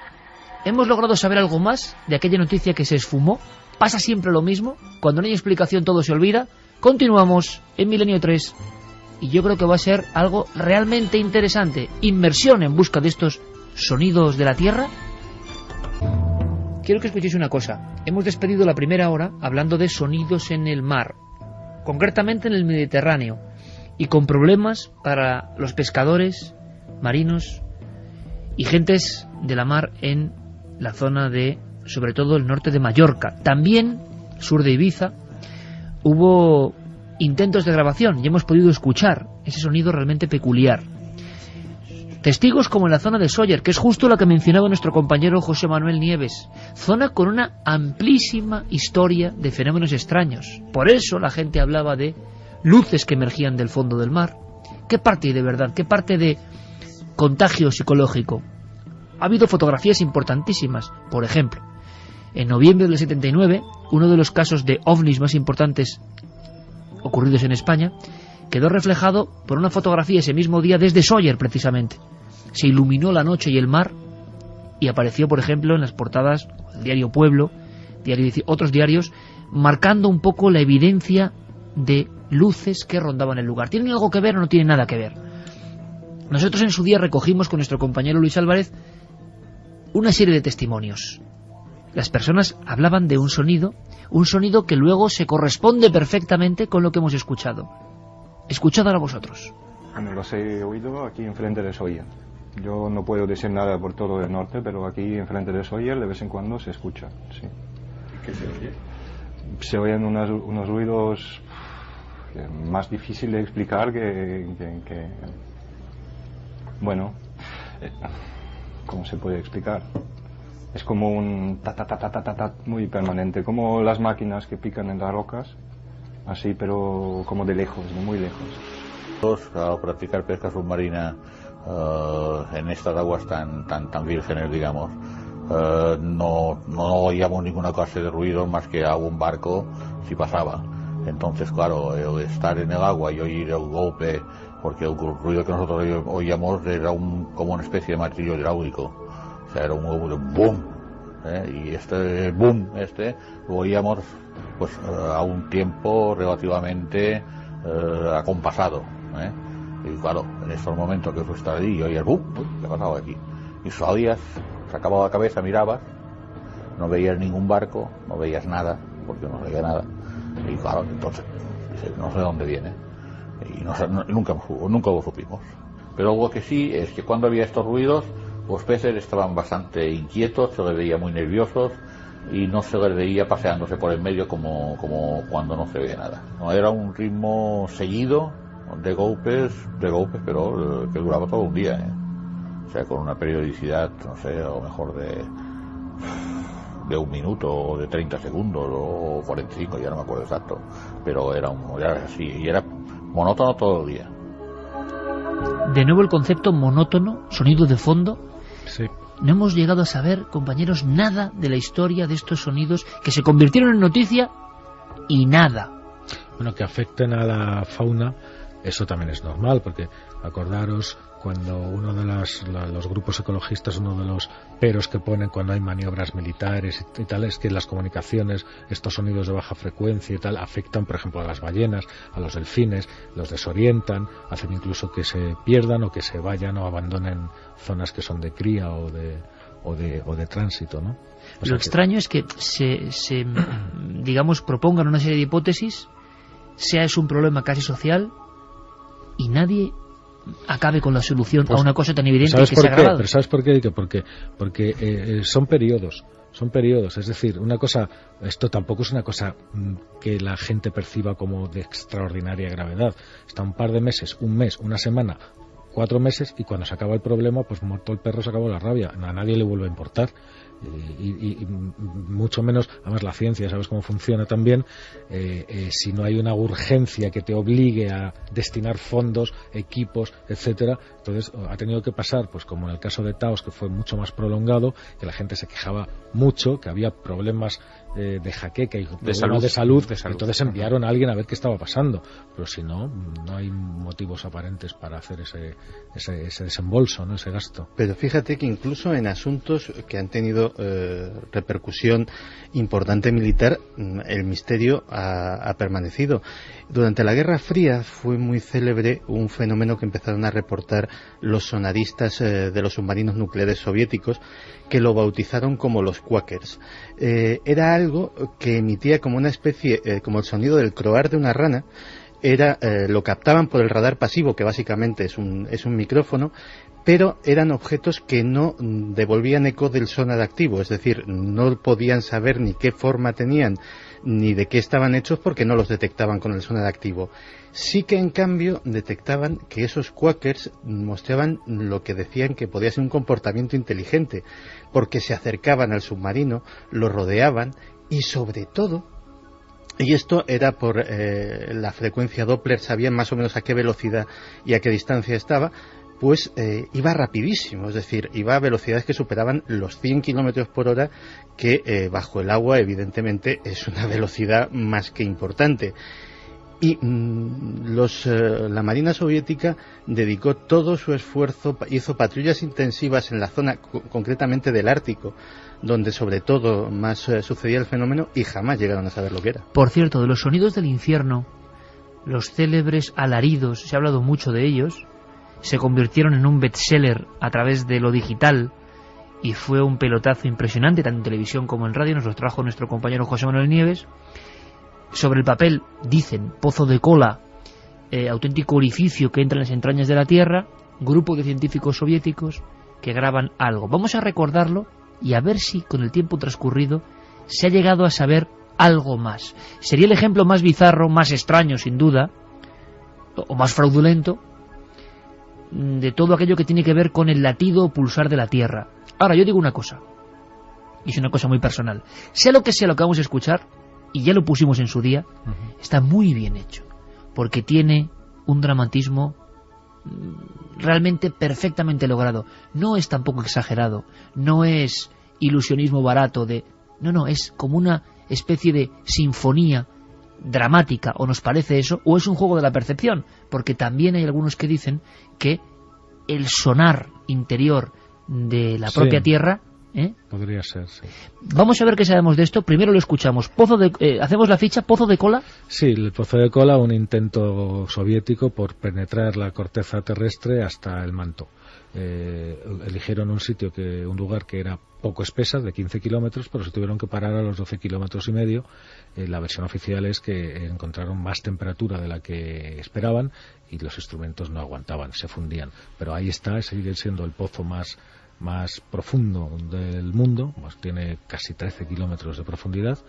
¿Hemos logrado saber algo más de aquella noticia que se esfumó? ¿Pasa siempre lo mismo? Cuando no hay explicación todo se olvida. Continuamos en Milenio 3 y yo creo que va a ser algo realmente interesante. Inmersión en busca de estos sonidos de la Tierra. Quiero que escuchéis una cosa. Hemos despedido la primera hora hablando de sonidos en el mar, concretamente en el Mediterráneo, y con problemas para los pescadores, marinos y gentes de la mar en la zona de, sobre todo, el norte de Mallorca. También, sur de Ibiza, hubo intentos de grabación y hemos podido escuchar ese sonido realmente peculiar. Testigos como en la zona de Sóller, que es justo la que mencionaba nuestro compañero José Manuel Nieves, zona con una amplísima historia de fenómenos extraños. Por eso la gente hablaba de luces que emergían del fondo del mar. ¿Qué parte hay de verdad? ¿Qué parte de contagio psicológico? Ha habido fotografías importantísimas. Por ejemplo, en noviembre del 79, uno de los casos de ovnis más importantes ocurridos en España quedó reflejado por una fotografía ese mismo día desde Sóller, precisamente. Se iluminó la noche y el mar y apareció, por ejemplo, en las portadas del diario Pueblo, otros diarios, marcando un poco la evidencia de luces que rondaban el lugar. ¿Tienen algo que ver o no tienen nada que ver? Nosotros en su día recogimos con nuestro compañero Luis Álvarez una serie de testimonios. Las personas hablaban de un sonido que luego se corresponde perfectamente con lo que hemos escuchado. Escuchad ahora vosotros. Bueno, los he oído aquí enfrente de Sóller. Yo no puedo decir nada por todo el norte, pero aquí enfrente de Sóller de vez en cuando se escucha, sí. ¿Qué se oye? Se oyen unos ruidos más difíciles de explicar bueno, ¿cómo se puede explicar? Es como un ta muy permanente, como las máquinas que pican en las rocas, así, pero como de lejos, de muy lejos. Al practicar pesca submarina en estas aguas tan vírgenes, digamos, no oíamos ninguna clase de ruido más que a un barco si pasaba. Entonces, claro, el estar en el agua y oír el golpe, porque el ruido que nosotros oíamos era como una especie de martillo hidráulico. O sea, era un boom, y este boom lo oíamos pues a un tiempo relativamente acompasado, y claro, en estos momentos que tú estás ahí y oías boom, ¿qué ha pasado aquí? Y salías, sacabas la cabeza, mirabas, no veías ningún barco, no veías nada, porque no veía nada, y claro, entonces dices, no sé de dónde viene, y nunca lo supimos. Pero lo que sí es que cuando había estos ruidos, los peces estaban bastante inquietos, se les veía muy nerviosos y no se les veía paseándose por el medio como cuando no se ve nada. No era un ritmo seguido de golpes, pero que duraba todo un día, O sea, con una periodicidad, no sé, a lo mejor de un minuto o de 30 segundos o 45, ya no me acuerdo exacto, pero era así y era monótono todo el día. De nuevo el concepto monótono, sonido de fondo. Sí. No hemos llegado a saber, compañeros, nada de la historia de estos sonidos que se convirtieron en noticia y nada. Bueno, que afecten a la fauna, eso también es normal, porque acordaros cuando uno de los grupos ecologistas, uno de los peros que ponen cuando hay maniobras militares y tal, es que las comunicaciones, estos sonidos de baja frecuencia y tal, afectan, por ejemplo, a las ballenas, a los delfines, los desorientan, hacen incluso que se pierdan o que se vayan o abandonen zonas que son de cría o de tránsito, ¿no? Lo extraño es que se digamos, propongan una serie de hipótesis, es un problema casi social, y nadie acabe con la solución a una cosa tan evidente que se ha grabado. Pero ¿sabes por qué? Porque son periodos. Son periodos, es decir, una cosa, esto tampoco es una cosa que la gente perciba como de extraordinaria gravedad. Está un par de meses, un mes, una semana, 4 meses, y cuando se acaba el problema, pues muerto el perro se acabó la rabia. A nadie le vuelve a importar. Y mucho menos, además la ciencia, sabes cómo funciona también, si no hay una urgencia que te obligue a destinar fondos, equipos, etcétera. Entonces ha tenido que pasar, pues como en el caso de Taos, que fue mucho más prolongado, que la gente se quejaba mucho, que había problemas de jaqueca y problemas de salud. Entonces enviaron a alguien a ver qué estaba pasando, pero si no, no hay motivos aparentes para hacer ese desembolso, ¿no? Ese gasto. Pero fíjate que incluso en asuntos que han tenido repercusión importante militar, el misterio ha permanecido. Durante la Guerra Fría fue muy célebre un fenómeno que empezaron a reportar los sonaristas de los submarinos nucleares soviéticos, que lo bautizaron como los quakers. Era algo que emitía como una especie, como el sonido del croar de una rana. Lo captaban por el radar pasivo, que básicamente es un micrófono, pero eran objetos que no devolvían eco del sonar activo, es decir, no podían saber ni qué forma tenían ni de qué estaban hechos porque no los detectaban con el sonar activo. Sí que en cambio detectaban que esos quakers mostraban lo que decían que podía ser un comportamiento inteligente, porque se acercaban al submarino, lo rodeaban y sobre todo, y esto era por la frecuencia Doppler, sabían más o menos a qué velocidad y a qué distancia estaba, pues iba rapidísimo, es decir, iba a velocidades que superaban los 100 kilómetros por hora, que bajo el agua evidentemente es una velocidad más que importante. Y la Marina Soviética dedicó todo su esfuerzo, hizo patrullas intensivas en la zona concretamente del Ártico, donde sobre todo más sucedía el fenómeno, y jamás llegaron a saber lo que era. Por cierto, de los sonidos del infierno, los célebres alaridos, se ha hablado mucho de ellos, se convirtieron en un bestseller a través de lo digital y fue un pelotazo impresionante, tanto en televisión como en radio. Nos los trajo nuestro compañero José Manuel Nieves. Sobre el papel dicen pozo de cola, auténtico orificio que entra en las entrañas de la Tierra, grupo de científicos soviéticos que graban algo. Vamos a recordarlo y a ver si con el tiempo transcurrido se ha llegado a saber algo más. Sería el ejemplo más bizarro, más extraño sin duda, o más fraudulento, de todo aquello que tiene que ver con el latido o pulsar de la Tierra. Ahora, yo digo una cosa, y es una cosa muy personal. Sea lo que vamos a escuchar, y ya lo pusimos en su día, está muy bien hecho, porque tiene un dramatismo realmente perfectamente logrado. No es tampoco exagerado, no es ilusionismo barato no, es como una especie de sinfonía dramática, o nos parece eso, o es un juego de la percepción, porque también hay algunos que dicen que el sonar interior de la propia Tierra podría ser, sí. Vamos a ver qué sabemos de esto. Primero lo escuchamos. Hacemos la ficha, pozo de cola. Sí, el pozo de cola, un intento soviético por penetrar la corteza terrestre hasta el manto. Eligieron un lugar que era poco espesa, de 15 kilómetros, pero se tuvieron que parar a los 12 kilómetros y medio. La versión oficial es que encontraron más temperatura de la que esperaban y los instrumentos no aguantaban, se fundían. Pero ahí está, sigue siendo el pozo más profundo del mundo, pues tiene casi 13 kilómetros de profundidad,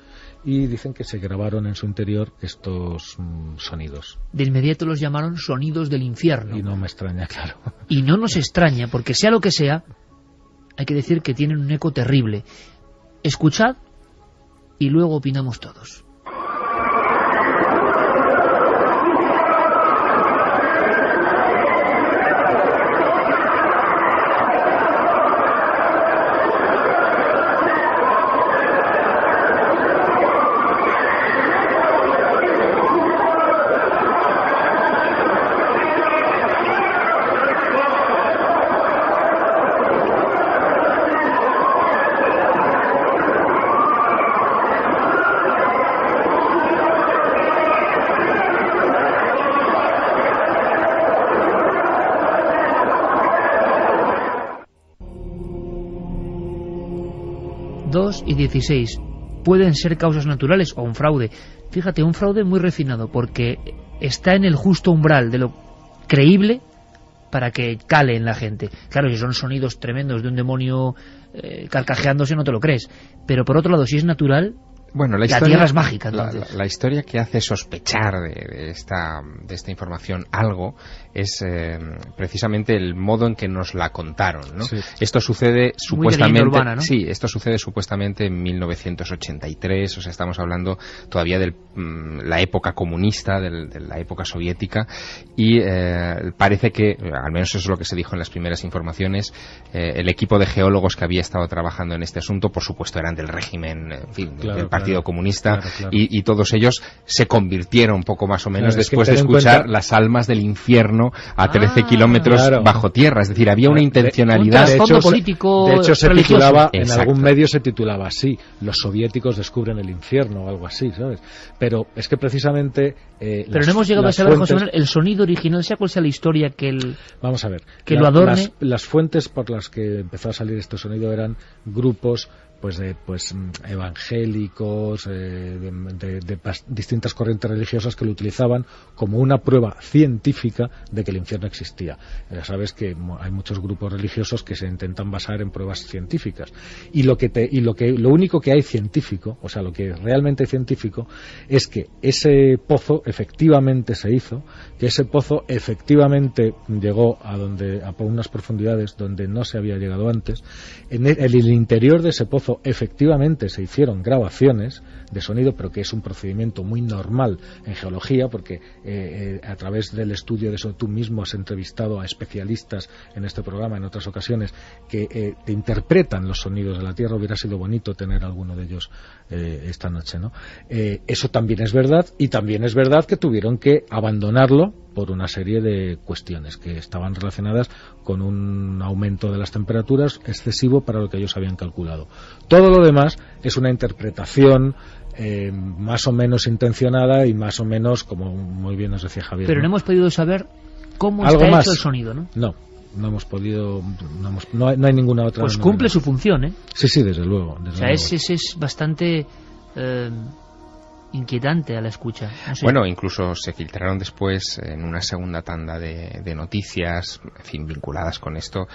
y dicen que se grabaron en su interior estos sonidos. De inmediato los llamaron sonidos del infierno. Y no me extraña, claro. Y no nos extraña, porque sea lo que sea, hay que decir que tienen un eco terrible. Escuchad y luego opinamos todos. Y 16 pueden ser causas naturales o un fraude. Fíjate, un fraude muy refinado, porque está en el justo umbral de lo creíble para que cale en la gente. Claro, si son sonidos tremendos de un demonio carcajeándose, no te lo crees. Pero por otro lado, si es natural, bueno, la Tierra es mágica. La historia que hace sospechar de esta información algo es precisamente el modo en que nos la contaron, ¿no? Sí. Esto sucede supuestamente urbana, ¿no? Sí, esto sucede supuestamente en 1983, o sea, estamos hablando todavía de la época comunista, de la época soviética, y parece que, al menos eso es lo que se dijo en las primeras informaciones, el equipo de geólogos que había estado trabajando en este asunto, por supuesto, eran del régimen, en fin, del Partido Comunista, claro. Y todos ellos se convirtieron poco más o menos después de escuchar las almas del infierno a 13 kilómetros bajo tierra. Es decir, había una intencionalidad. De hecho, se titulaba, en algún medio se titulaba así: los soviéticos descubren el infierno o algo así, ¿sabes? Pero es que precisamente... pero no hemos llegado a saber, José Manuel, el sonido original, sea cual sea la historia vamos a ver, lo adorne. Las fuentes por las que empezó a salir este sonido eran grupos evangélicos, de distintas corrientes religiosas que lo utilizaban como una prueba científica de que el infierno existía. Ya sabes que hay muchos grupos religiosos que se intentan basar en pruebas científicas, y lo único que hay científico, o sea, lo que realmente hay científico, es que ese pozo efectivamente se hizo, que ese pozo efectivamente llegó a unas profundidades donde no se había llegado antes. En el interior de ese pozo efectivamente se hicieron grabaciones de sonido, pero que es un procedimiento muy normal en geología, porque a través del estudio de eso tú mismo has entrevistado a especialistas en este programa en otras ocasiones que te interpretan los sonidos de la Tierra. Hubiera sido bonito tener alguno de ellos esta noche, ¿no? Eso también es verdad, y también es verdad que tuvieron que abandonarlo por una serie de cuestiones que estaban relacionadas con un aumento de las temperaturas excesivo para lo que ellos habían calculado. Todo lo demás es una interpretación más o menos intencionada y más o menos, como muy bien nos decía Javier. Pero no hemos podido saber cómo está hecho el sonido, ¿no? No hemos podido, no hay ninguna otra. Pues cumple su función, ¿eh? Sí, desde luego. Es bastante inquietante a la escucha. No sé. Bueno, incluso se filtraron después en una segunda tanda de noticias, en fin, vinculadas con esto,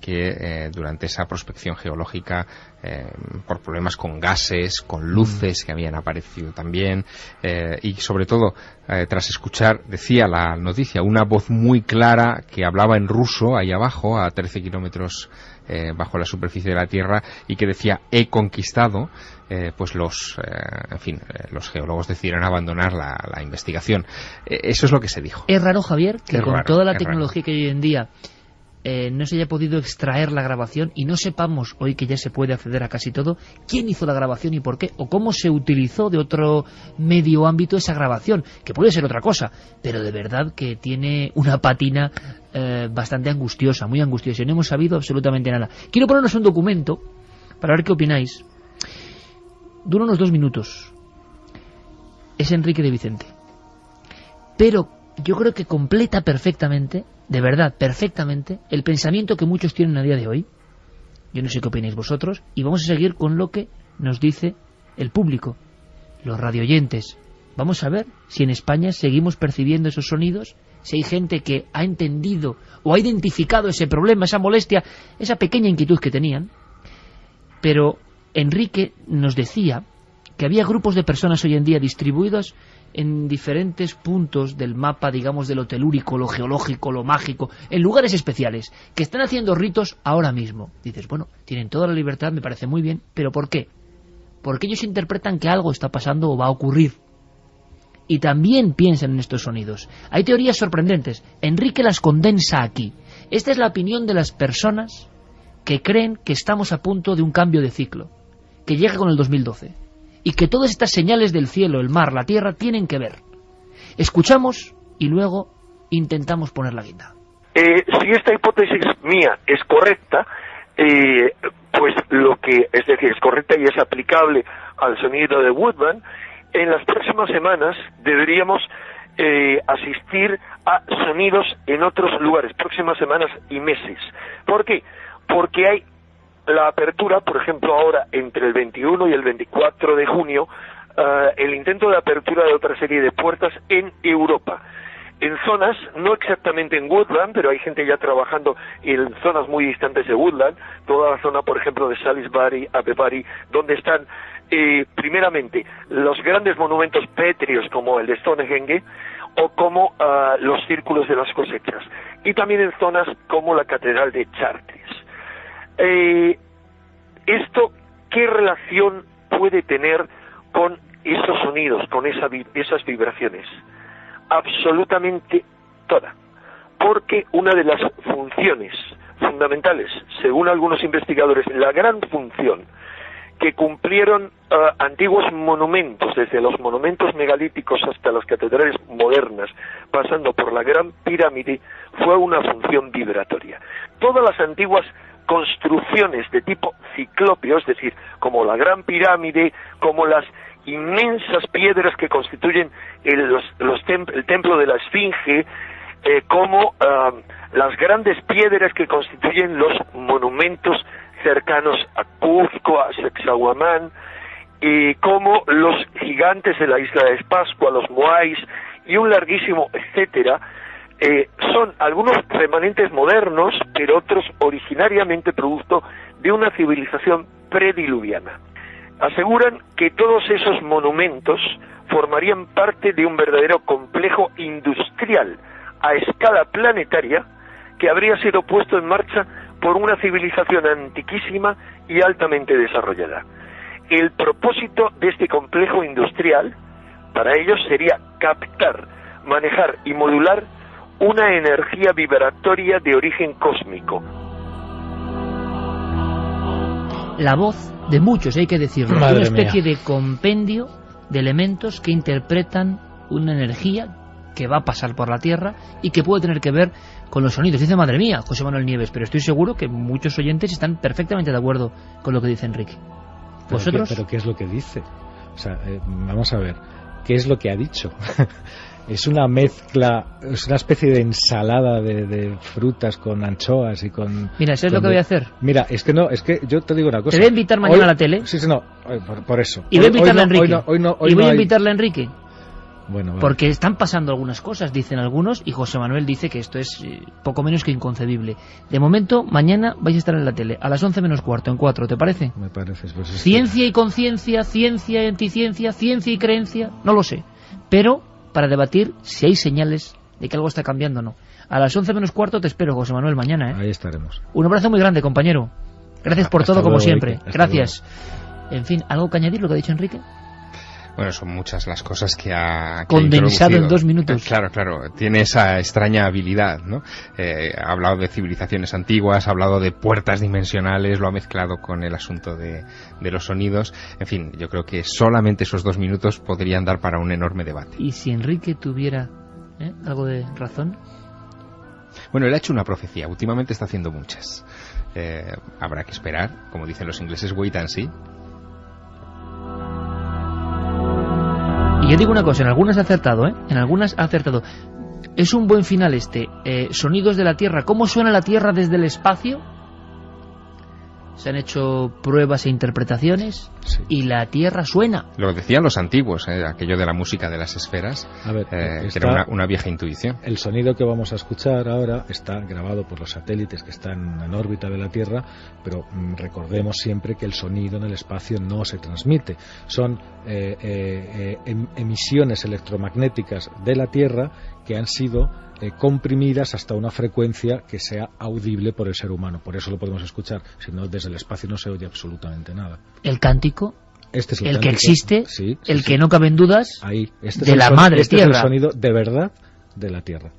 que durante esa prospección geológica, por problemas con gases, con luces que habían aparecido también, y sobre todo, tras escuchar, decía la noticia, una voz muy clara que hablaba en ruso ahí abajo, a 13 kilómetros bajo la superficie de la Tierra, y que decía: he conquistado, pues los geólogos decidieron abandonar la investigación. Eso es lo que se dijo. Es raro, Javier, que con toda la tecnología que hay hoy en día no se haya podido extraer la grabación y no sepamos, hoy que ya se puede acceder a casi todo, quién hizo la grabación y por qué, o cómo se utilizó de otro medio ámbito esa grabación, que puede ser otra cosa, pero de verdad que tiene una pátina bastante angustiosa, muy angustiosa, y no hemos sabido absolutamente nada. Quiero ponernos un documento para ver qué opináis. Dura unos 2 minutos. Es Enrique de Vicente. Pero yo creo que completa perfectamente, de verdad, perfectamente, el pensamiento que muchos tienen a día de hoy. Yo no sé qué opináis vosotros, y vamos a seguir con lo que nos dice el público, los radioyentes. Vamos a ver si en España seguimos percibiendo esos sonidos, si hay gente que ha entendido o ha identificado ese problema, esa molestia, esa pequeña inquietud que tenían. Pero Enrique nos decía que había grupos de personas hoy en día distribuidos en diferentes puntos del mapa, digamos, de lo telúrico, lo geológico, lo mágico, en lugares especiales, que están haciendo ritos ahora mismo. Dices, bueno, tienen toda la libertad, me parece muy bien, pero ¿por qué? Porque ellos interpretan que algo está pasando o va a ocurrir. Y también piensan en estos sonidos. Hay teorías sorprendentes. Enrique las condensa aquí. Esta es la opinión de las personas que creen que estamos a punto de un cambio de ciclo, que llega con el 2012, y que todas estas señales del cielo, el mar, la tierra, tienen que ver. Escuchamos y luego intentamos poner la guinda. Si esta hipótesis mía es correcta, pues es correcta y es aplicable al sonido de Woodman, en las próximas semanas deberíamos asistir a sonidos en otros lugares, próximas semanas y meses. ¿Por qué? Porque hay la apertura, por ejemplo, ahora entre el 21 y el 24 de junio, el intento de apertura de otra serie de puertas en Europa. en zonas, no exactamente en Woodland, pero hay gente ya trabajando en zonas muy distantes de Woodland, toda la zona, por ejemplo, de Salisbury, Avebury, donde están, primeramente, los grandes monumentos pétreos como el de Stonehenge, o como los círculos de las cosechas, y también en zonas como la Catedral de Chartres. ¿Esto qué relación puede tener con esos sonidos, con esas vibraciones? Absolutamente toda, porque una de las funciones fundamentales, según algunos investigadores, la gran función que cumplieron antiguos monumentos, desde los monumentos megalíticos hasta las catedrales modernas, pasando por la Gran Pirámide, fue una función vibratoria. Todas las antiguas construcciones de tipo ciclópeo, es decir, como la Gran Pirámide, como las inmensas piedras que constituyen el templo de la Esfinge, como las grandes piedras que constituyen los monumentos cercanos a Cuzco, a Sacsayhuamán, como los gigantes de la isla de Pascua, los Moais, y un larguísimo etcétera, son algunos remanentes modernos, pero otros originariamente producto de una civilización prediluviana. Aseguran que todos esos monumentos formarían parte de un verdadero complejo industrial a escala planetaria que habría sido puesto en marcha por una civilización antiquísima y altamente desarrollada. El propósito de este complejo industrial para ellos sería captar, manejar y modular una energía vibratoria de origen cósmico. La voz de muchos, hay que decirlo, una especie de compendio de elementos que interpretan una energía que va a pasar por la Tierra y que puede tener que ver con los sonidos. Dice, madre mía, José Manuel Nieves, pero estoy seguro que muchos oyentes están perfectamente de acuerdo con lo que dice Enrique. ¿Vosotros? ¿Pero qué es lo que dice? O sea, vamos a ver, ¿qué es lo que ha dicho? Es una mezcla, es una especie de ensalada de frutas con anchoas y con... Mira, ¿sabes lo que voy a hacer? Mira, es que yo te digo una cosa. Te voy a invitar mañana a la tele. Sí, no, por eso. Y voy a invitarle a Enrique. Y voy a invitarle a Enrique. Bueno, vale. Porque están pasando algunas cosas, dicen algunos, y José Manuel dice que esto es poco menos que inconcebible. De momento, mañana vais a estar en la tele, a las 11 menos cuarto, en 4, ¿te parece? Me parece. Pues ciencia y conciencia, ciencia y anticiencia, ciencia y creencia, no lo sé. Pero para debatir si hay señales de que algo está cambiando o no. A las 11 menos cuarto te espero, José Manuel, mañana, ¿eh? Ahí estaremos. Un abrazo muy grande, compañero. Gracias por todo, como siempre. Gracias. Luego. En fin, ¿algo que añadir lo que ha dicho Enrique? Bueno, son muchas las cosas que ha condensado en 2 minutos. Claro, tiene esa extraña habilidad, ¿no? Ha hablado de civilizaciones antiguas, ha hablado de puertas dimensionales, lo ha mezclado con el asunto de los sonidos. En fin, yo creo que solamente esos 2 minutos podrían dar para un enorme debate. ¿Y si Enrique tuviera algo de razón? Bueno, él ha hecho una profecía, últimamente está haciendo muchas. Habrá que esperar, como dicen los ingleses, wait and see. Y yo digo una cosa, en algunas ha acertado, En algunas ha acertado. Es un buen final este. Sonidos de la Tierra. ¿Cómo suena la Tierra desde el espacio? Se han hecho pruebas e interpretaciones, sí. Y la Tierra suena. Lo decían los antiguos, aquello de la música de las esferas, a ver, que era una vieja intuición. El sonido que vamos a escuchar ahora está grabado por los satélites que están en órbita de la Tierra, pero recordemos siempre que el sonido en el espacio no se transmite. Son emisiones electromagnéticas de la Tierra que han sido comprimidas hasta una frecuencia que sea audible por el ser humano. Por eso lo podemos escuchar. Si no, desde el espacio no se oye absolutamente nada. ¿El cántico? Este es el que existe, sí, el que no cabe en dudas, ahí. Este de la madre Tierra. Es el sonido de verdad de la Tierra.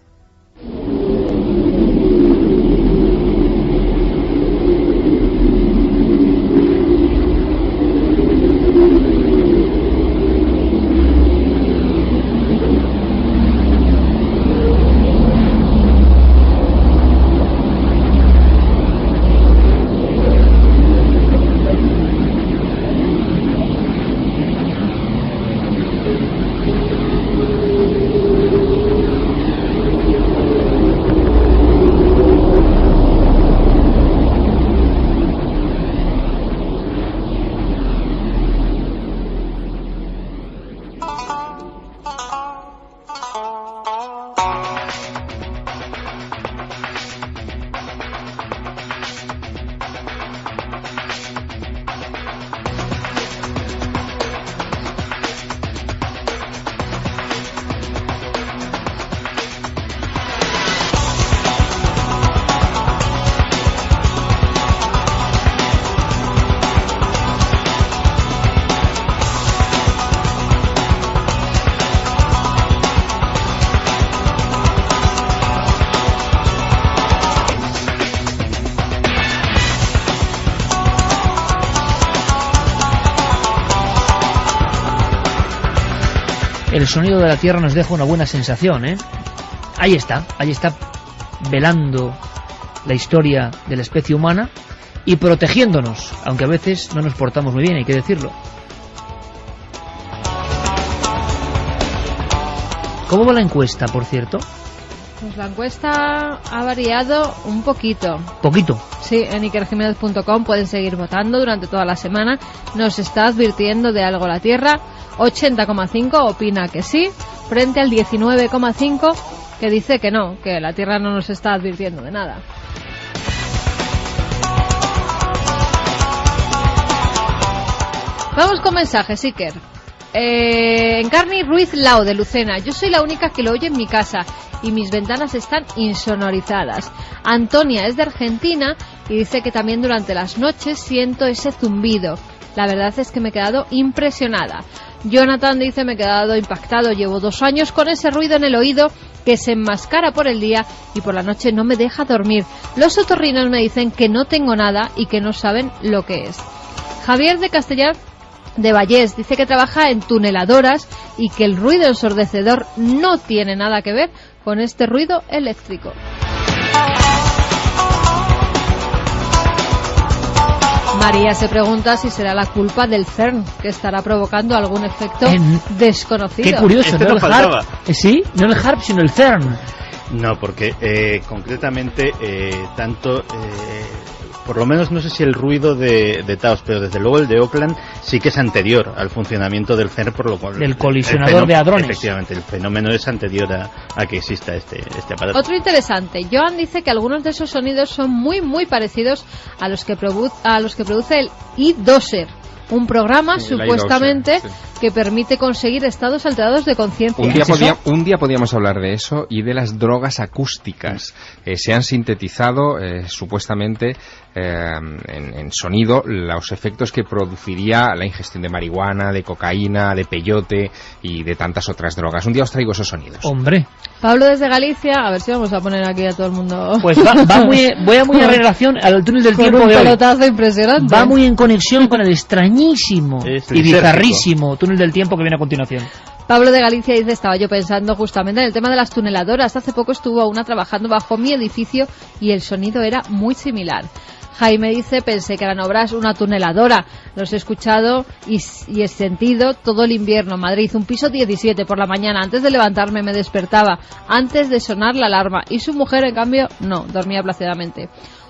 el sonido de la Tierra nos deja una buena sensación, ¿eh? Ahí está velando la historia de la especie humana y protegiéndonos, aunque a veces no nos portamos muy bien, hay que decirlo. ¿Cómo va la encuesta, por cierto? Pues la encuesta ha variado un poquito. ¿Poquito? Sí, en ikerjimenez.com pueden seguir votando durante toda la semana. Nos está advirtiendo de algo la Tierra. 80,5 opina que sí, frente al 19,5 que dice que no, que la Tierra no nos está advirtiendo de nada. Vamos con mensajes, Iker. Encarni Ruiz Lao, de Lucena. Yo soy la única que lo oye en mi casa y mis ventanas están insonorizadas. Antonia es de Argentina y dice que también durante las noches siento ese zumbido. La verdad es que me he quedado impresionada. Jonathan dice: me he quedado impactado. Llevo 2 años con ese ruido en el oído que se enmascara por el día y por la noche no me deja dormir. Los otorrinos me dicen que no tengo nada y que no saben lo que es. Javier de Castellar de Vallés dice que trabaja en tuneladoras y que el ruido ensordecedor no tiene nada que ver con este ruido eléctrico. María se pregunta si será la culpa del CERN, que estará provocando algún efecto desconocido. Qué curioso, ¿no? El HAARP, sí, no el HAARP, sino el CERN. No, porque concretamente por lo menos no sé si el ruido de Taos, pero desde luego el de Oakland sí que es anterior al funcionamiento del CERN, por lo cual del colisionador de hadrones. Efectivamente, el fenómeno es anterior a que exista este aparato. Otro interesante, Joan dice que algunos de esos sonidos son muy muy parecidos a los que produce el iDoser, un programa supuestamente que permite conseguir estados alterados de conciencia. Un día podíamos hablar de eso y de las drogas acústicas. Se han sintetizado supuestamente en sonido los efectos que produciría la ingestión de marihuana, de cocaína, de peyote y de tantas otras drogas. Un día os traigo esos sonidos. Hombre. Pablo desde Galicia, a ver si vamos a poner aquí a todo el mundo. Pues voy muy en relación al túnel del tiempo un de hoy. pelotazo impresionante. Va muy en conexión con el extrañísimo y bizarrísimo túnel del tiempo que viene a continuación. Pablo de Galicia dice: estaba yo pensando justamente en el tema de las tuneladoras. Hace poco estuvo una trabajando bajo mi edificio y el sonido era muy similar. Jaime dice: pensé que eran obras una tuneladora. Los he escuchado y he sentido todo el invierno. Madrid, un piso 17 por la mañana. Antes de levantarme me despertaba, antes de sonar la alarma. Y su mujer, en cambio, no, dormía plácidamente.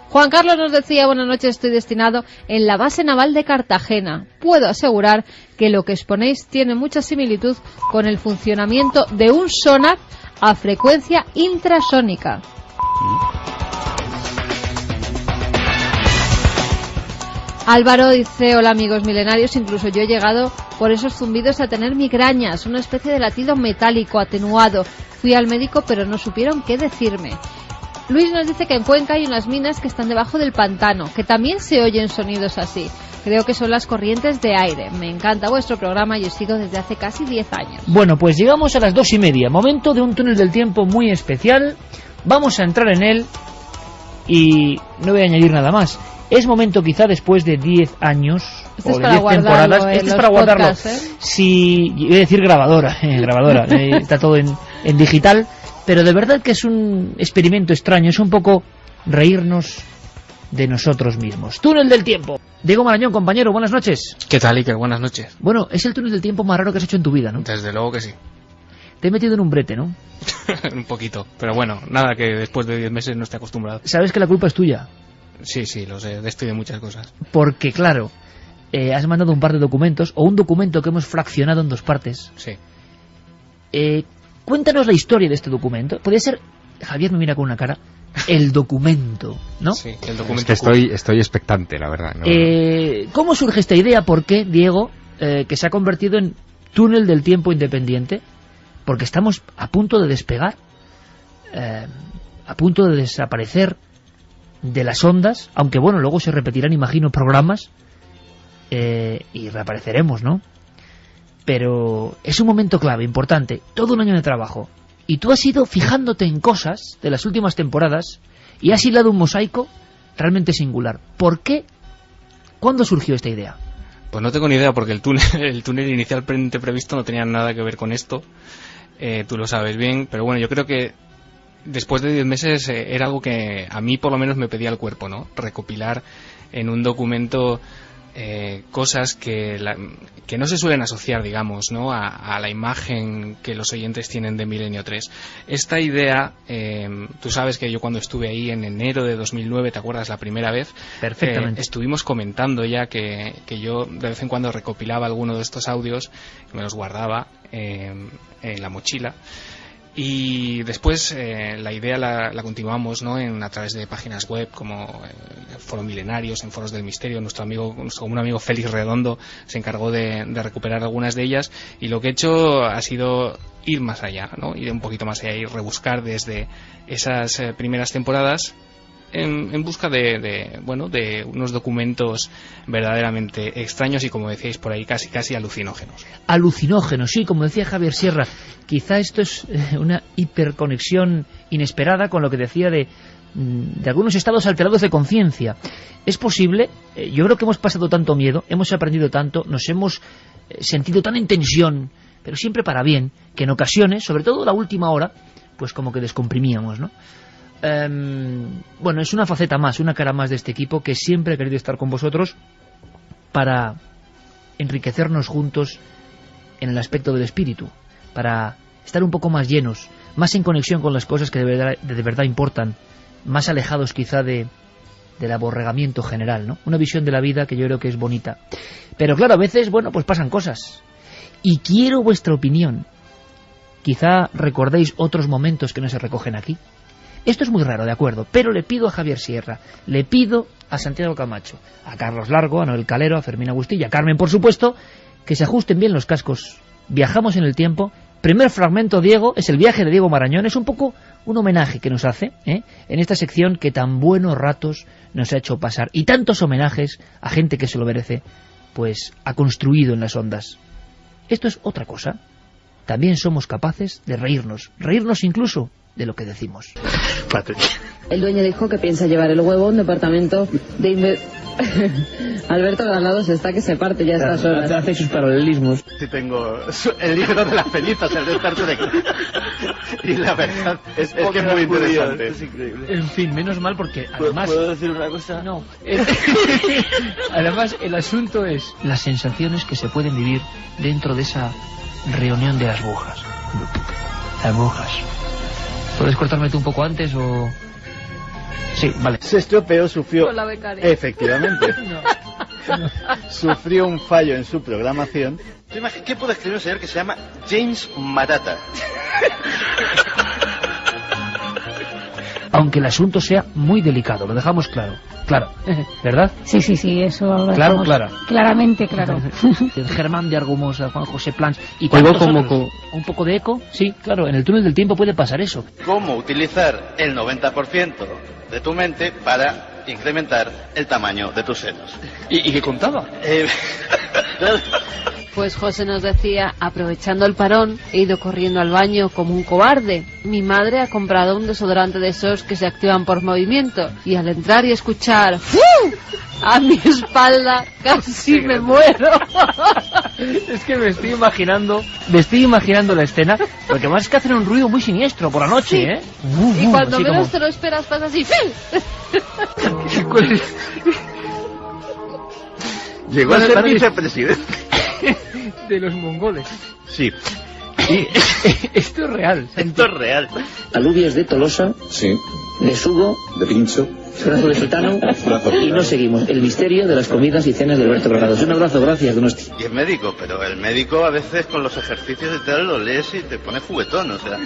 Juan Carlos nos decía: buenas noches, estoy destinado en la base naval de Cartagena. Puedo asegurar que lo que exponéis tiene mucha similitud con el funcionamiento de un sonar a frecuencia intrasónica. Álvaro dice: hola amigos milenarios, incluso yo he llegado por esos zumbidos a tener migrañas, una especie de latido metálico atenuado. Fui al médico pero no supieron qué decirme. Luis nos dice que en Cuenca hay unas minas que están debajo del pantano, que también se oyen sonidos así. Creo que son las corrientes de aire. Me encanta vuestro programa y os sigo desde hace casi 10 años. Bueno, pues llegamos a las 2:30, momento de un túnel del tiempo muy especial. Vamos a entrar en él y no voy a añadir nada más. Es momento, quizá después de 10 años o de 10 temporadas. Este es para guardarlo. Si, iba a decir grabadora, está todo en digital. Pero de verdad que es un experimento extraño, es un poco reírnos de nosotros mismos. Túnel del tiempo. Diego Marañón, compañero, buenas noches. ¿Qué tal, Iker? Buenas noches. Bueno, es el túnel del tiempo más raro que has hecho en tu vida, ¿no? Desde luego que sí. Te he metido en un brete, ¿no? Un poquito, pero bueno, nada que después de 10 meses no esté acostumbrado. ¿Sabes que la culpa es tuya? Sí, lo sé, de esto y de muchas cosas. Porque, claro, has mandado un par de documentos, o un documento que hemos fraccionado en 2 partes. Sí. Cuéntanos la historia de este documento. Podría ser, Javier me mira con una cara, el documento, ¿no? Sí, el documento. Es que estoy expectante, la verdad. ¿No? ¿Cómo surge esta idea? ¿Por qué, Diego, que se ha convertido en túnel del tiempo independiente? Porque estamos a punto de despegar, a punto de desaparecer de las ondas, aunque bueno, luego se repetirán, imagino, programas y reapareceremos, ¿no? Pero es un momento clave, importante, todo un año de trabajo. Y tú has ido fijándote en cosas de las últimas temporadas y has hilado un mosaico realmente singular. ¿Por qué? ¿Cuándo surgió esta idea? Pues no tengo ni idea, porque el túnel inicialmente previsto no tenía nada que ver con esto. Tú lo sabes bien, pero bueno, yo creo que después de 10 meses era algo que a mí por lo menos me pedía el cuerpo, ¿no? Recopilar en un documento cosas que no se suelen asociar, digamos, ¿no? a la imagen que los oyentes tienen de Milenio 3. Esta idea, tú sabes que yo cuando estuve ahí en enero de 2009, ¿te acuerdas la primera vez? Perfectamente. Estuvimos comentando ya que yo de vez en cuando recopilaba alguno de estos audios, me los guardaba en la mochila. Y después la idea la continuamos, ¿no? A través de páginas web como Foro Milenarios, en Foros del Misterio. Nuestro común amigo Félix Redondo se encargó de recuperar algunas de ellas, y lo que he hecho ha sido ir más allá, ¿no? Ir un poquito más allá y rebuscar desde esas primeras temporadas en busca de unos documentos verdaderamente extraños y, como decíais por ahí, casi alucinógenos. Alucinógenos, sí, como decía Javier Sierra. Quizá esto es una hiperconexión inesperada con lo que decía de algunos estados alterados de conciencia. Es posible. Yo creo que hemos pasado tanto miedo, hemos aprendido tanto, nos hemos sentido tan en tensión, pero siempre para bien, que en ocasiones, sobre todo la última hora, pues como que descomprimíamos, ¿no? Bueno, es una faceta más, una cara más de este equipo que siempre ha querido estar con vosotros para enriquecernos juntos en el aspecto del espíritu, para estar un poco más llenos, más en conexión con las cosas que de verdad importan, más alejados quizá del aborregamiento general, ¿no? Una visión de la vida que yo creo que es bonita. Pero claro, a veces, bueno, pues pasan cosas. Y quiero vuestra opinión. Quizá recordéis otros momentos que no se recogen aquí. Esto es muy raro, de acuerdo, pero le pido a Javier Sierra, le pido a Santiago Camacho, a Carlos Largo, a Noel Calero, a Fermín Agustí, a Carmen, por supuesto, que se ajusten bien los cascos. Viajamos en el tiempo. Primer fragmento, Diego, es el viaje de Diego Marañón. Es un poco un homenaje que nos hace en esta sección que tan buenos ratos nos ha hecho pasar, y tantos homenajes a gente que se lo merece, pues ha construido en las ondas. Esto es otra cosa. También somos capaces de reírnos incluso de lo que decimos. El dueño dijo que piensa llevar el huevo a un departamento de Alberto Granados está que se parte ya a estas horas. Hace sus paralelismos. Sí, tengo el libro de las felizas, el de Star Trek. Y la verdad es que es muy interesante. Es increíble. En fin, menos mal, porque además... ¿Puedo decir una cosa? No. Además, el asunto es las sensaciones que se pueden vivir dentro de esa reunión de las brujas. Las brujas. ¿Puedes cortarme tú un poco antes o...? Sí, vale. Se estropeó, sufrió... Con la becaria. Efectivamente. Sufrió un fallo en su programación. ¿Qué puede escribir un señor que se llama James Matata? Aunque el asunto sea muy delicado, lo dejamos claro. Claro, ¿verdad? Sí, eso lo claro, Clara. Claramente, claro. Germán de Argumosa, Juan José Plans y oigo como un poco de eco. Sí, claro, en el túnel del tiempo puede pasar eso. ¿Cómo utilizar el 90% de tu mente para incrementar el tamaño de tus senos? ¿Y qué contaba? Pues José nos decía: aprovechando el parón, he ido corriendo al baño como un cobarde. Mi madre ha comprado un desodorante de esos que se activan por movimiento, y al entrar y escuchar ¡fu! A mi espalda casi me muero. Es que me estoy imaginando la escena, porque más es que hacen un ruido muy siniestro por la noche, sí. ¿eh? Y cuando menos te lo esperas pasa así. Llegó a ser vicepresidente de los mongoles. Sí. Y esto es real. Esto es real. Alubias de Tolosa. Sí. Lesugo. De Pincho. Brazo de Gitano. Y nos seguimos. El misterio de las comidas y cenas de Alberto Granados. Un abrazo, gracias, Donosti. Y es médico, pero el médico a veces con los ejercicios y tal lo lees y te pone juguetón, o sea...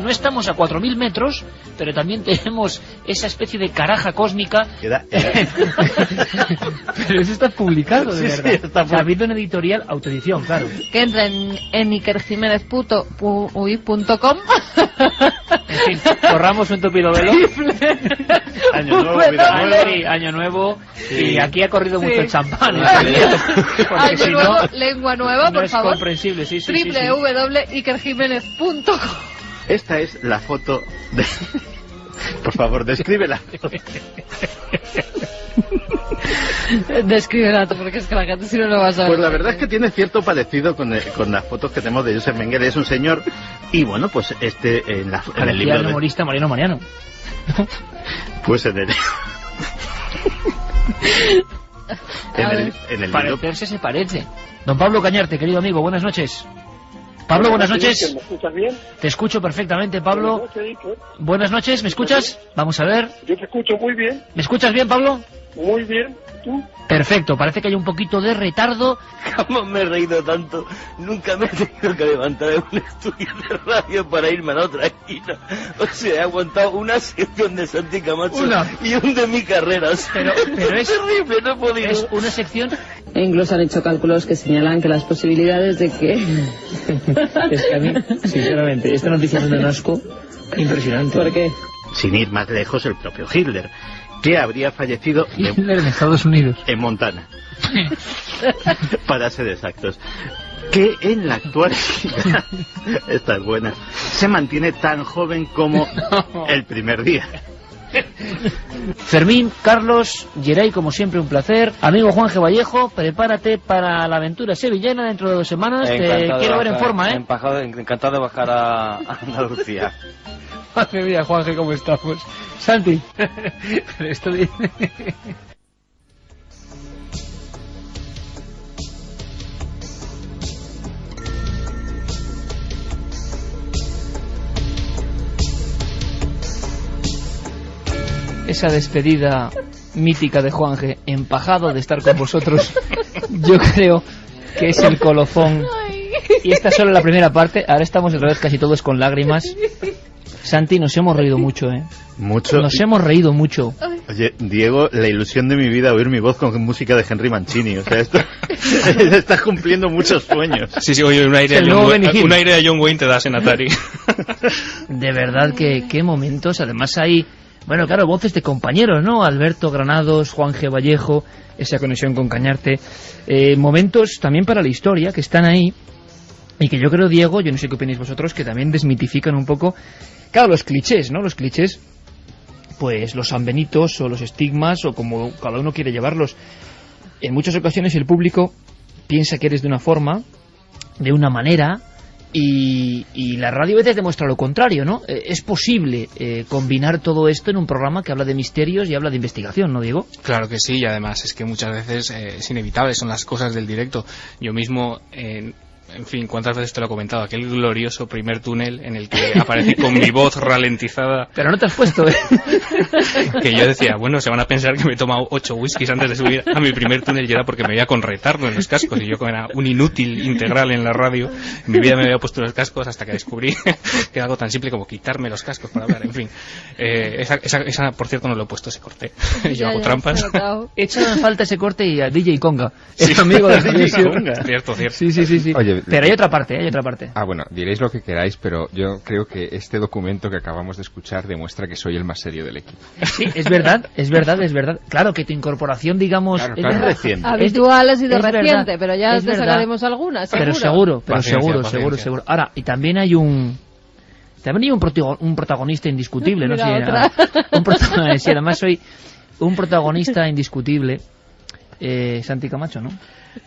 No estamos a 4.000 metros, pero también tenemos esa especie de caraja cósmica. Pero eso está publicado, de verdad. Sí, está ha habido una editorial, autoedición, claro. Que entra en ikerjimenez.com. En fin, corramos un tupido velo. Año nuevo, año nuevo. Sí. Y aquí ha corrido mucho el champán. Año si nuevo, no, lengua nueva, por favor. No es comprensible, sí. www.ikerjimenez.com. Esta es la foto de... Por favor, descríbela. Descríbela tú, porque es que la gente si no lo va a saber. Pues la verdad es que tiene cierto parecido con las fotos que tenemos de Josep Mengele. Es un señor, y bueno, pues en el libro del humorista Mariano Mariano. Pues en el libro... Parecerse se parece. Don Pablo Cañarte, querido amigo, buenas noches. Pablo, buenas noches. ¿Me escuchas bien? Te escucho perfectamente, Pablo. Buenas noches, ¿me escuchas? Vamos a ver. Yo te escucho muy bien. ¿Me escuchas bien, Pablo? Muy bien. ¿Tú? Perfecto, parece que hay un poquito de retardo. Jamás me he reído tanto. Nunca me he tenido que levantar de un estudio de radio para irme a la otra esquina. O sea, he aguantado una sección de Santi Camacho y un de mi carrera. O sea, pero es terrible, no he podido. Es una sección... E incluso han hecho cálculos que señalan que las posibilidades de que... Es que a mí, sinceramente, esta noticia es un asco impresionante. ¿Por qué? Sin ir más lejos, el propio Hitler, que habría fallecido Hitler en Estados Unidos, en Montana, para ser exactos, que en la actualidad, esta es buena, se mantiene tan joven como el primer día. Fermín, Carlos, Geray, como siempre un placer. Amigo Juanje Vallejo, prepárate para la aventura sevillana dentro de 2 semanas. Te quiero ver en forma, ¿eh? Encantado de bajar a Andalucía. Madre mía, Juanje, ¿cómo estamos? Santi, esto viene... Esa despedida mítica de Juanje, empajado de estar con vosotros, yo creo que es el colofón. Y esta es solo la primera parte, ahora estamos otra vez casi todos con lágrimas. Santi, nos hemos reído mucho, ¿eh? Mucho. Nos hemos reído mucho. Oye, Diego, la ilusión de mi vida oír mi voz con música de Henry Mancini. O sea, esto estás cumpliendo muchos sueños. Sí, oye, un aire de John Wayne te das en Atari. De verdad que qué momentos. Además hay, bueno, claro, voces de compañeros, ¿no? Alberto Granados, Juanje Vallejo, esa conexión con Cañarte. Momentos también para la historia que están ahí y que yo creo, Diego, yo no sé qué opináis vosotros, que también desmitifican un poco, claro, los clichés, ¿no? Los clichés, pues los sanbenitos o los estigmas o como cada uno quiere llevarlos. En muchas ocasiones el público piensa que eres de una forma, de una manera, y la radio a veces demuestra lo contrario, ¿no? Es posible combinar todo esto en un programa que habla de misterios y habla de investigación, ¿no, Diego? Claro que sí, y además es que muchas veces es inevitable, son las cosas del directo. Yo mismo... En fin, ¿cuántas veces te lo he comentado? Aquel glorioso primer túnel en el que aparecí con mi voz ralentizada. Pero no te has puesto, ¿eh? Que yo decía, bueno, se van a pensar que me he tomado 8 whiskies antes de subir a mi primer túnel y era porque me veía con retardo en los cascos y yo era un inútil integral en la radio. En mi vida me había puesto los cascos hasta que descubrí que era algo tan simple como quitarme los cascos para hablar. En fin, esa por cierto, no lo he puesto, ese corte. Yo hago trampas. He echado en falta ese corte y a DJ Conga. Sí, es amigo de DJ Conga. Cierto. Sí. Oye, pero hay otra parte. Bueno, diréis lo que queráis, pero yo creo que este documento que acabamos de escuchar demuestra que soy el más serio del equipo. Sí, es verdad. Claro que tu incorporación, digamos, claro, es reciente. Habitual ha sido es reciente, verdad, pero ya te sacaremos algunas, seguro. Pero seguro. Ahora, y también hay un protagonista indiscutible, ¿no? Sí, además soy un protagonista indiscutible, Santi Camacho, ¿no?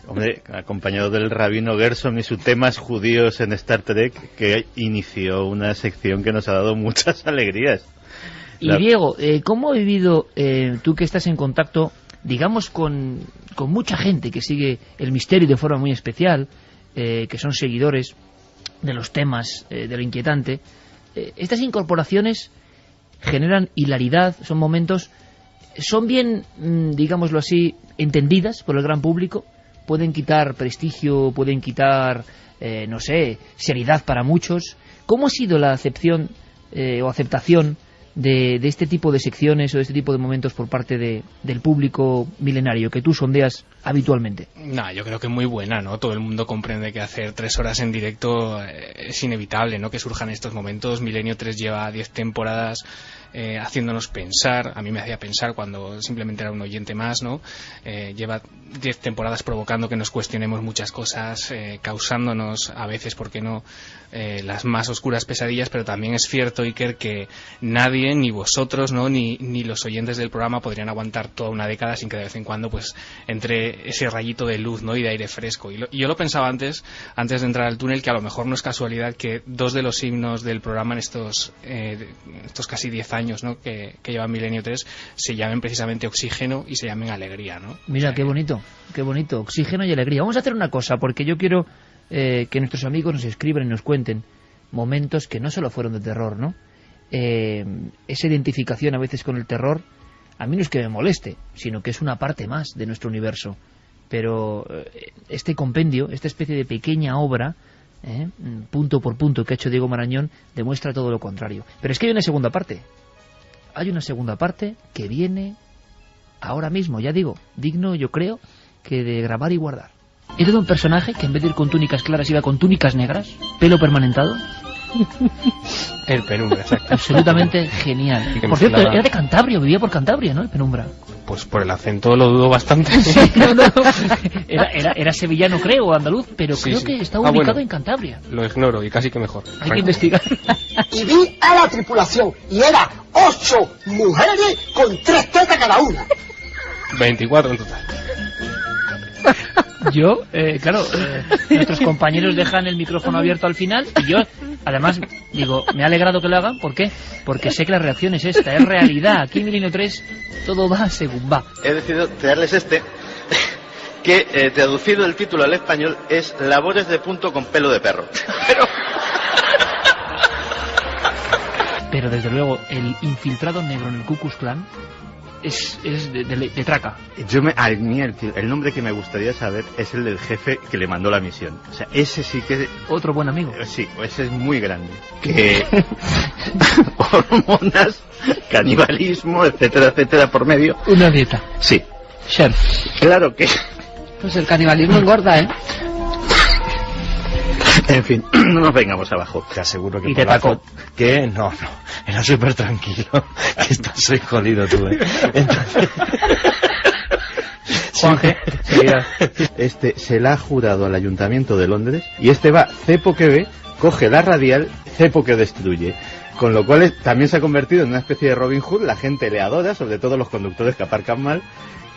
Hombre, acompañado del rabino Gerson y sus temas judíos en Star Trek, que inició una sección que nos ha dado muchas alegrías. Y Diego, ¿cómo ha vivido tú que estás en contacto, digamos, con mucha gente que sigue el misterio de forma muy especial, que son seguidores de los temas, de lo inquietante? Estas incorporaciones generan hilaridad, son momentos, son bien, digámoslo así, entendidas por el gran público. Pueden quitar prestigio, pueden quitar, no sé, seriedad para muchos. ¿Cómo ha sido la acepción o aceptación de este tipo de secciones o de este tipo de momentos por parte del público milenario que tú sondeas habitualmente? Yo creo que muy buena, ¿no? Todo el mundo comprende que hacer 3 horas en directo es inevitable, ¿no? Que surjan estos momentos. Milenio 3 lleva 10 temporadas haciéndonos pensar. A mí me hacía pensar cuando simplemente era un oyente más, ¿no? Lleva 10 temporadas provocando que nos cuestionemos muchas cosas, causándonos a veces, ¿por qué no?, las más oscuras pesadillas, pero también es cierto, Iker, que nadie, ni vosotros, ¿no?, ni los oyentes del programa podrían aguantar toda una década sin que de vez en cuando pues entre ese rayito de luz, ¿no?, y de aire fresco. Y yo lo pensaba antes de entrar al túnel, que a lo mejor no es casualidad que 2 de los himnos del programa en estos casi 10 años, ¿no?, que lleva Milenio 3 se llamen precisamente Oxígeno y se llamen Alegría, ¿no? Mira, qué bonito, Oxígeno y Alegría. Vamos a hacer una cosa, porque yo quiero que nuestros amigos nos escriban y nos cuenten momentos que no solo fueron de terror, ¿no? Esa identificación a veces con el terror, a mí no es que me moleste, sino que es una parte más de nuestro universo. Pero este compendio, esta especie de pequeña obra, punto por punto, que ha hecho Diego Marañón, demuestra todo lo contrario. Pero es que hay una segunda parte. Hay una segunda parte que viene ahora mismo, ya digo, digno, yo creo, que de grabar y guardar. He dado un personaje que en vez de ir con túnicas claras iba con túnicas negras, pelo permanentado. El Penumbra, exacto. Absolutamente genial. Por cierto, era de Cantabria, vivía por Cantabria, ¿no? El Penumbra. Pues por el acento lo dudo bastante. Era sevillano, creo, o andaluz, pero sí, creo que estaba ubicado en Cantabria. Lo ignoro y casi que mejor. Hay que investigar. Y vi a la tripulación y era 8 mujeres con 3 tetas cada una. 24 en total. Yo, claro, nuestros compañeros dejan el micrófono abierto al final y yo, además, digo, me ha alegrado que lo hagan. ¿Por qué? Porque sé que la reacción es esta, es realidad. Aquí en Milenio 3 todo va según va. He decidido traerles que traducido el título al español es Labores de punto con pelo de perro. Pero desde luego, el infiltrado negro en el Ku Klux Klan es de traca. El nombre que me gustaría saber es el del jefe que le mandó la misión. O sea, ese sí que... Otro buen amigo. Sí, ese es muy grande. Que hormonas, canibalismo, etcétera, etcétera, por medio. Una dieta. Sí. Chef. Claro que... Pues el canibalismo engorda, ¿eh? En fin, no nos vengamos abajo. Te aseguro que... Y te tacó. Que no, era súper tranquilo. Que soy jodido tú, Entonces... Juanje, se la ha jurado al Ayuntamiento de Londres y va cepo que ve, coge la radial, cepo que destruye. Con lo cual también se ha convertido en una especie de Robin Hood. La gente le adora, sobre todo los conductores que aparcan mal.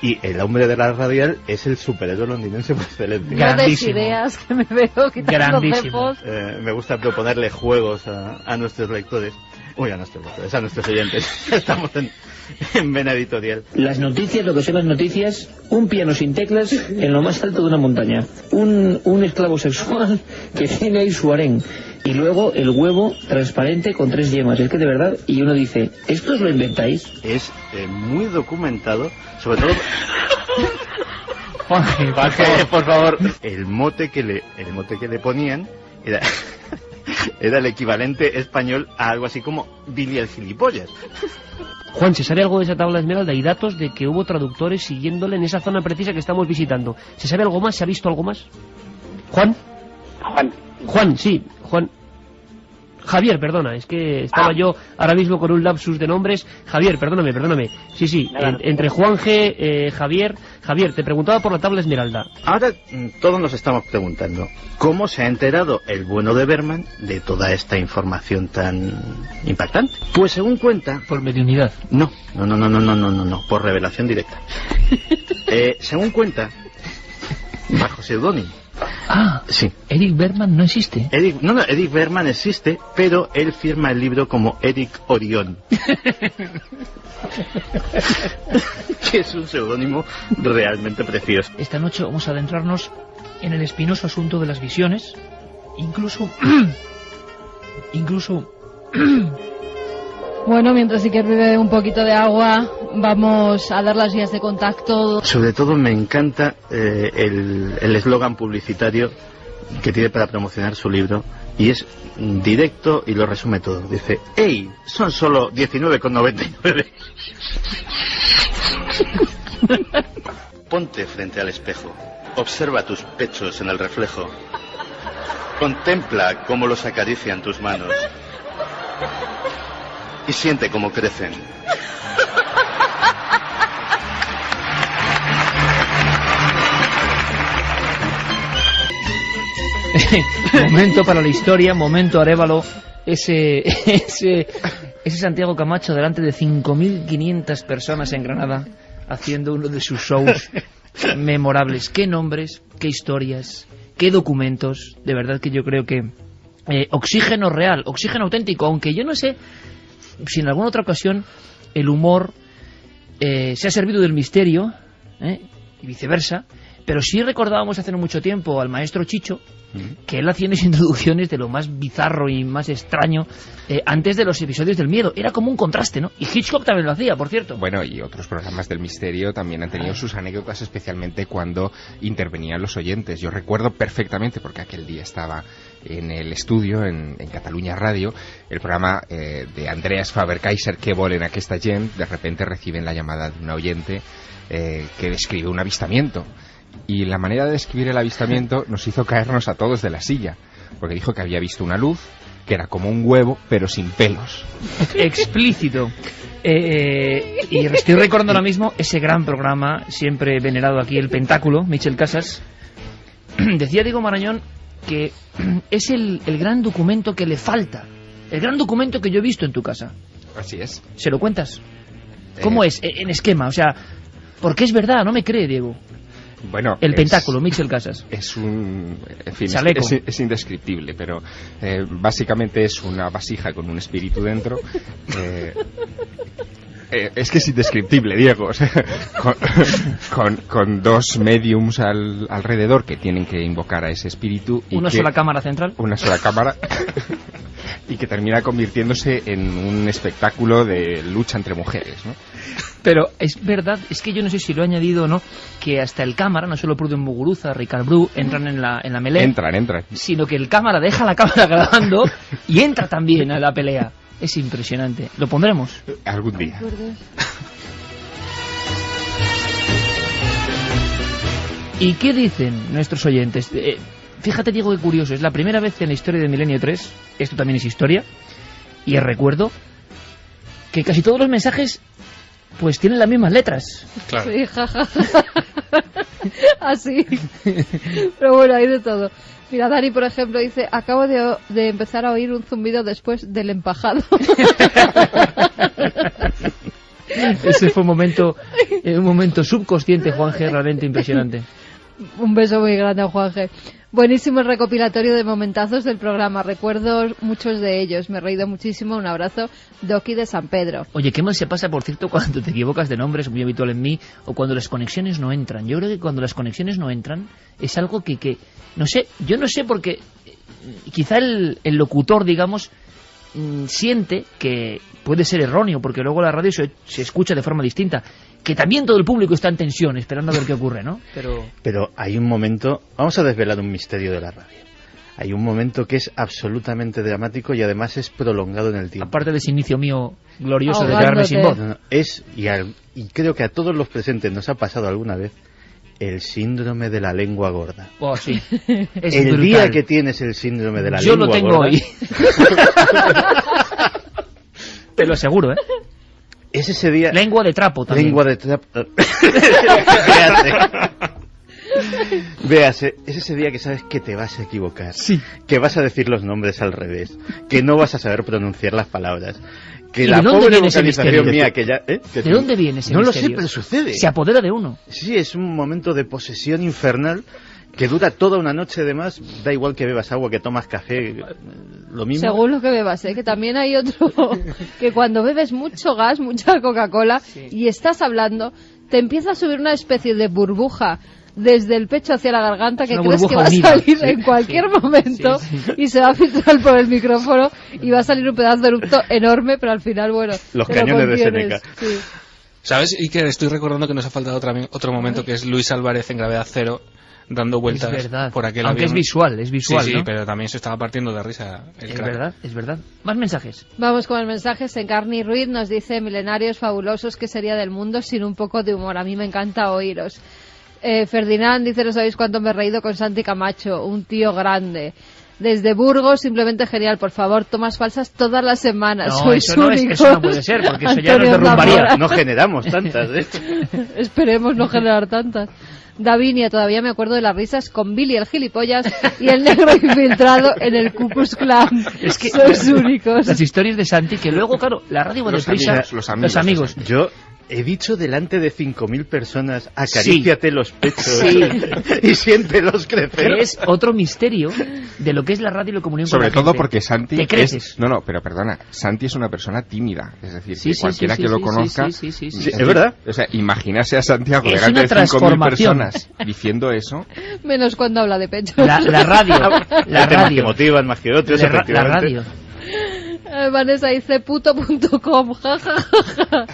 Y el hombre de la radial es el superhéroe londinense por excelencia. Grandes ideas que me veo quitando cepos. Me gusta proponerle juegos a nuestros lectores. Uy, a nuestros lectores, a nuestros oyentes. Estamos en Vena Editorial. Las noticias, lo que son las noticias, un piano sin teclas en lo más alto de una montaña. Un esclavo sexual que tiene ahí su harén. Y luego el huevo transparente con 3 yemas. Es que de verdad, y uno dice, ¿esto os lo inventáis? Es muy documentado, sobre todo... Juanje, por favor. El mote que le ponían era el equivalente español a algo así como Billy el gilipollas. Juan, ¿se sabe algo de esa tabla esmeralda? Hay datos de que hubo traductores siguiéndole en esa zona precisa que estamos visitando. ¿Se sabe algo más? ¿Se ha visto algo más? ¿Juan? Juan, sí, Juan. Javier, perdona, es que estaba yo ahora mismo con un lapsus de nombres. Javier, perdóname. Sí, entre Juanje, Javier, te preguntaba por la tabla esmeralda. Ahora todos nos estamos preguntando, ¿cómo se ha enterado el bueno de Berman de toda esta información tan impactante? Pues según cuenta... Por mediunidad. No, por revelación directa. Según cuenta, bajo seudónimo. Ah, sí. Eric Berman no existe. Eric Berman existe, pero él firma el libro como Eric Orión. Que es un seudónimo realmente precioso. Esta noche vamos a adentrarnos en el espinoso asunto de las visiones. Incluso... Bueno, mientras Iker bebe un poquito de agua, vamos a dar las vías de contacto. Sobre todo me encanta el eslogan publicitario que tiene para promocionar su libro, y es directo y lo resume todo. Dice, ¡Ey! Son solo 19,99. Ponte frente al espejo, observa tus pechos en el reflejo, contempla cómo los acarician tus manos. y siente cómo crecen. Momento para la historia, momento Arévalo, ese Santiago Camacho delante de 5.500 personas en Granada haciendo uno de sus shows memorables. Qué nombres, qué historias, qué documentos. De verdad que yo creo que oxígeno real, oxígeno auténtico, aunque yo no sé si en alguna otra ocasión el humor se ha servido del misterio y viceversa, pero sí recordábamos hace no mucho tiempo al maestro Chicho, que él hacía unas introducciones de lo más bizarro y más extraño antes de los episodios del miedo. Era como un contraste, ¿no? Y Hitchcock también lo hacía, por cierto. Bueno, y otros programas del misterio también han tenido sus anécdotas, especialmente cuando intervenían los oyentes. Yo recuerdo perfectamente, porque aquel día estaba en el estudio, en Cataluña Radio, el programa de Andreas Faber-Kaiser, Que volen aquesta gent. De repente reciben la llamada de una oyente que describe un avistamiento. Y la manera de describir el avistamiento nos hizo caernos a todos de la silla, porque dijo que había visto una luz que era como un huevo, pero sin pelos. Explícito. Y estoy recordando ahora mismo ese gran programa, siempre venerado aquí, El Pentáculo, Michel Casas. Decía Diego Marañón que es el gran documento que le falta, el gran documento que yo he visto en tu casa. Así es. ¿Se lo cuentas? ¿Cómo es? En esquema, o sea, porque es verdad, no me cree, Diego. Bueno, el Pentáculo, Michel Casas. Es un... En fin, es indescriptible, pero básicamente es una vasija con un espíritu dentro. Es que es indescriptible, Diego. O sea, con dos mediums alrededor que tienen que invocar a ese espíritu. ¿Una sola cámara central? Una sola cámara. Y que termina convirtiéndose en un espectáculo de lucha entre mujeres, ¿no? Pero es verdad, es que yo no sé si lo he añadido o no, que hasta el cámara, no solo Pruden Muguruza, Ricard Bru, entran en la melea. Entran. Sino que el cámara deja la cámara grabando y entra también a la pelea. Es impresionante. ¿Lo pondremos? Algún día. ¿Y qué dicen nuestros oyentes? Fíjate, Diego, qué curioso. Es la primera vez en la historia de Milenio 3, esto también es historia, y recuerdo que casi todos los mensajes pues tienen las mismas letras. Claro. Sí, así. Pero bueno, hay de todo. Mira, Dani, por ejemplo, dice: acabo de empezar a oír un zumbido después del empajado. Ese fue un momento subconsciente, Juanje, realmente impresionante. Un beso muy grande a Juanje. Buenísimo el recopilatorio de momentazos del programa. Recuerdo muchos de ellos. Me he reído muchísimo. Un abrazo, Doki de San Pedro. Oye, ¿qué mal se pasa, por cierto, cuando te equivocas de nombre? Es muy habitual en mí. O cuando las conexiones no entran. Yo creo que cuando las conexiones no entran es algo que no sé. Yo no sé porque quizá el locutor, digamos, siente que puede ser erróneo, porque luego la radio se escucha de forma distinta, que también todo el público está en tensión esperando a ver qué ocurre, ¿no? Pero hay un momento, vamos a desvelar un misterio de la radio. Hay un momento que es absolutamente dramático y además es prolongado en el tiempo. Aparte de ese inicio mío glorioso de quedarme sin voz. Y creo que a todos los presentes nos ha pasado alguna vez el síndrome de la lengua gorda. Oh, sí. Es el brutal. día que tienes el síndrome de la Yo lengua gorda... Yo lo tengo hoy. Te lo aseguro, ¿eh? Es ese día... Lengua de trapo también. Lengua de trapo... Véase, es ese día que sabes que te vas a equivocar. Sí. Que vas a decir los nombres al revés. Que no vas a saber pronunciar las palabras. Que ¿Y la de dónde pobre viene ese vocalización misterio? mía que ya... ¿De dónde viene ese misterio? No lo misterio? sé, pero sucede. Se apodera de uno. Sí, es un momento de posesión infernal que dura toda una noche. Además, da igual que bebas agua, que tomas café, lo mismo. Según lo que bebas, ¿eh? Que también hay otro que cuando bebes mucho gas, mucha Coca-Cola y estás hablando, te empieza a subir una especie de burbuja desde el pecho hacia la garganta que crees que va a salir en cualquier momento y se va a filtrar por el micrófono y va a salir un pedazo de eructo enorme, pero al final, bueno, los cañones de Seneca. Sí. ¿Sabes, Iker? Estoy recordando que nos ha faltado otro momento, que es Luis Álvarez en Gravedad Cero dando vueltas por aquel aunque avión. Es visual, sí, ¿no? pero también se estaba partiendo de risa el crack. Es verdad. Más mensajes. Vamos con los mensajes. Encarni Ruiz nos dice: milenarios fabulosos, ¿qué sería del mundo sin un poco de humor? A mí me encanta oíros. Ferdinand dice: no sabéis cuánto me he reído con Santi Camacho, un tío grande. desde Burgos, simplemente genial. Por favor, tomas falsas todas las semanas. No, Sois eso no, únicos. eso no puede ser, porque eso ya nos Antonio derrumbaría. Zamora. No generamos tantas, ¿eh? Esperemos no generar tantas. Davinia, todavía me acuerdo de las risas con Billy el gilipollas y el negro infiltrado en el Ku Klux Klan. Es que sois únicos. Las historias de Santi, que luego, claro, la radio va deprisa. Los amigos. Yo he dicho delante de 5.000 personas, acaríciate los pechos y siéntelos crecer. Es otro misterio de lo que es la radio y la comunión con la Sobre todo gente. porque Santi Te creces. No, pero perdona, Santi es una persona tímida, es decir, Sí, que sí, cualquiera sí, que sí, lo sí, conozca... sí, sí, es verdad. O sea, imaginarse a Santiago Es delante una de 5.000 transformación. personas diciendo eso... Menos cuando habla de pechos. La radio. La Hay temas que radio. motivan más que otros, La efectivamente. radio. Vanessa dice puto.com, jajaja.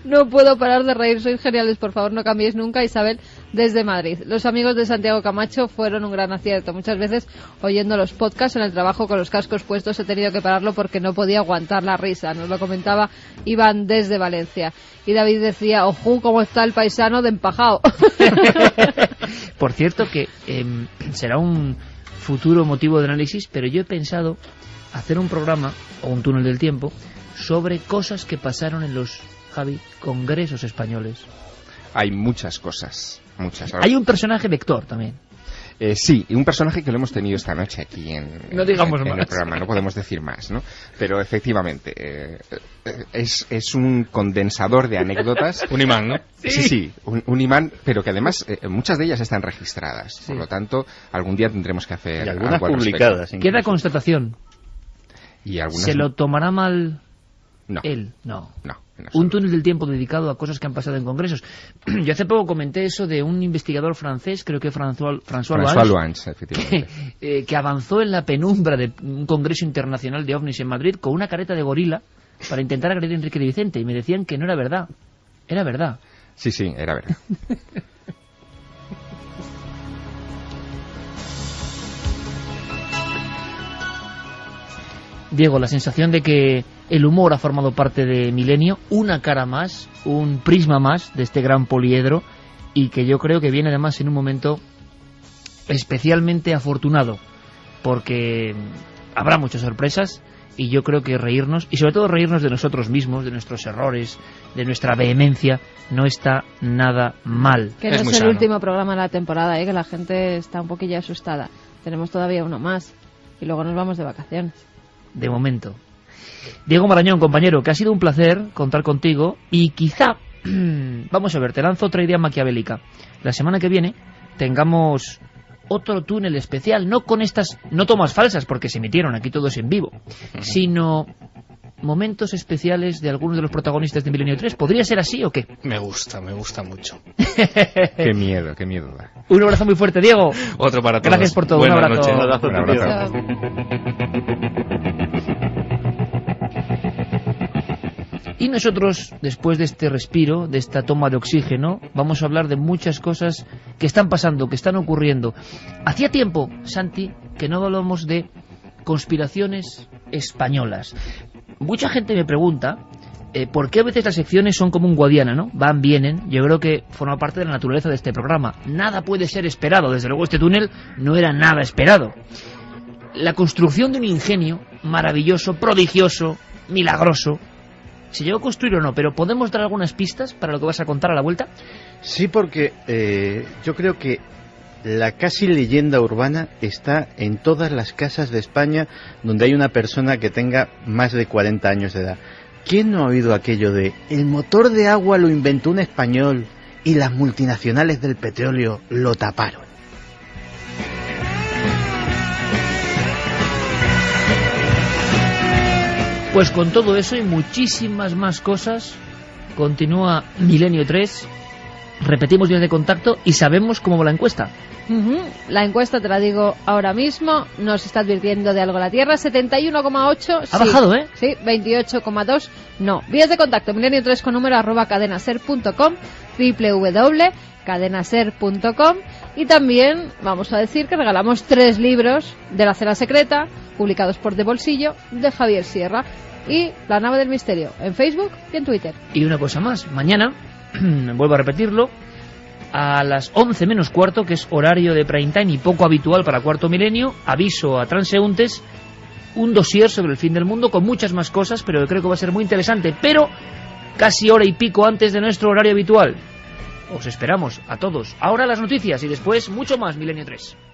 No puedo parar de reír, sois geniales, por favor no cambiéis nunca. Isabel desde Madrid. Los amigos de Santiago Camacho fueron un gran acierto. Muchas veces oyendo los podcasts en el trabajo con los cascos puestos he tenido que pararlo porque no podía aguantar la risa. Nos lo comentaba Iván desde Valencia. Y David decía, ojú, cómo está el paisano de empajado. Por cierto que será un futuro motivo de análisis, pero yo he pensado hacer un programa o un túnel del tiempo sobre cosas que pasaron en los, Javi, congresos españoles. Hay muchas cosas, muchas. Hay un personaje vector también. Sí, y un personaje que lo hemos tenido esta noche aquí en el programa, no podemos decir más, ¿no? Pero efectivamente, es un condensador de anécdotas. Un imán, ¿no? Sí, un imán, pero que además muchas de ellas están registradas. Sí. Por lo tanto, algún día tendremos que hacer y algunas algo publicadas. Queda constatación. Y algunas... ¿Se lo tomará mal no. él? No. No, un túnel del tiempo dedicado a cosas que han pasado en congresos. Yo hace poco comenté eso de un investigador francés, creo que François Luange, efectivamente. Que avanzó en la penumbra de un congreso internacional de ovnis en Madrid con una careta de gorila para intentar agredir a Enrique de Vicente, y me decían que no era verdad. Era verdad. Sí, era verdad. Diego, la sensación de que el humor ha formado parte de Milenio, una cara más, un prisma más de este gran poliedro, y que yo creo que viene además en un momento especialmente afortunado, porque habrá muchas sorpresas, y yo creo que reírnos, y sobre todo reírnos de nosotros mismos, de nuestros errores, de nuestra vehemencia, no está nada mal. Que no es el último programa de la temporada, que la gente está un poquillo asustada. Tenemos todavía uno más, y luego nos vamos de vacaciones. De momento. Diego Marañón, compañero, que ha sido un placer contar contigo, y quizá, vamos a ver, te lanzo otra idea maquiavélica. La semana que viene tengamos otro túnel especial, no con estas, no tomas falsas, porque se emitieron aquí todos en vivo, sino momentos especiales de algunos de los protagonistas de Milenio 3. ¿Podría ser así o qué? Me gusta mucho. Qué miedo da. Un abrazo muy fuerte, Diego. Otro para todos. Gracias por todo. Buenas un abrazo. noches. Un abrazo. Y nosotros, después de este respiro, de esta toma de oxígeno, vamos a hablar de muchas cosas que están pasando, que están ocurriendo. Hacía tiempo, Santi, que no hablamos de conspiraciones españolas. Mucha gente me pregunta por qué a veces las secciones son como un Guadiana, ¿no? Van, vienen. Yo creo que forma parte de la naturaleza de este programa. Nada puede ser esperado. Desde luego este túnel no era nada esperado. La construcción de un ingenio maravilloso, prodigioso, milagroso. ¿Se llegó a construir o no? Pero ¿podemos dar algunas pistas para lo que vas a contar a la vuelta? Sí, porque yo creo que la casi leyenda urbana está en todas las casas de España donde hay una persona que tenga más de 40 años de edad. ¿Quién no ha oído aquello de el motor de agua lo inventó un español y las multinacionales del petróleo lo taparon? Pues con todo eso y muchísimas más cosas, continúa Milenio 3, repetimos vías de contacto y sabemos cómo va la encuesta. La encuesta, te la digo ahora mismo, nos está advirtiendo de algo la Tierra, 71,8. Ha bajado, ¿eh? Sí, 28,2. No. Vías de contacto, milenio3 con número @cadenaser.com, www.cadenaser.com, y también vamos a decir que regalamos 3 libros de La Cena Secreta, publicados por De Bolsillo, de Javier Sierra, y La Nave del Misterio, en Facebook y en Twitter. Y una cosa más, mañana, vuelvo a repetirlo, a las 11 menos cuarto, que es horario de prime time y poco habitual para Cuarto Milenio, aviso a transeúntes, un dossier sobre el fin del mundo con muchas más cosas, pero yo creo que va a ser muy interesante, pero casi hora y pico antes de nuestro horario habitual. Os esperamos a todos. Ahora las noticias y después mucho más Milenio 3.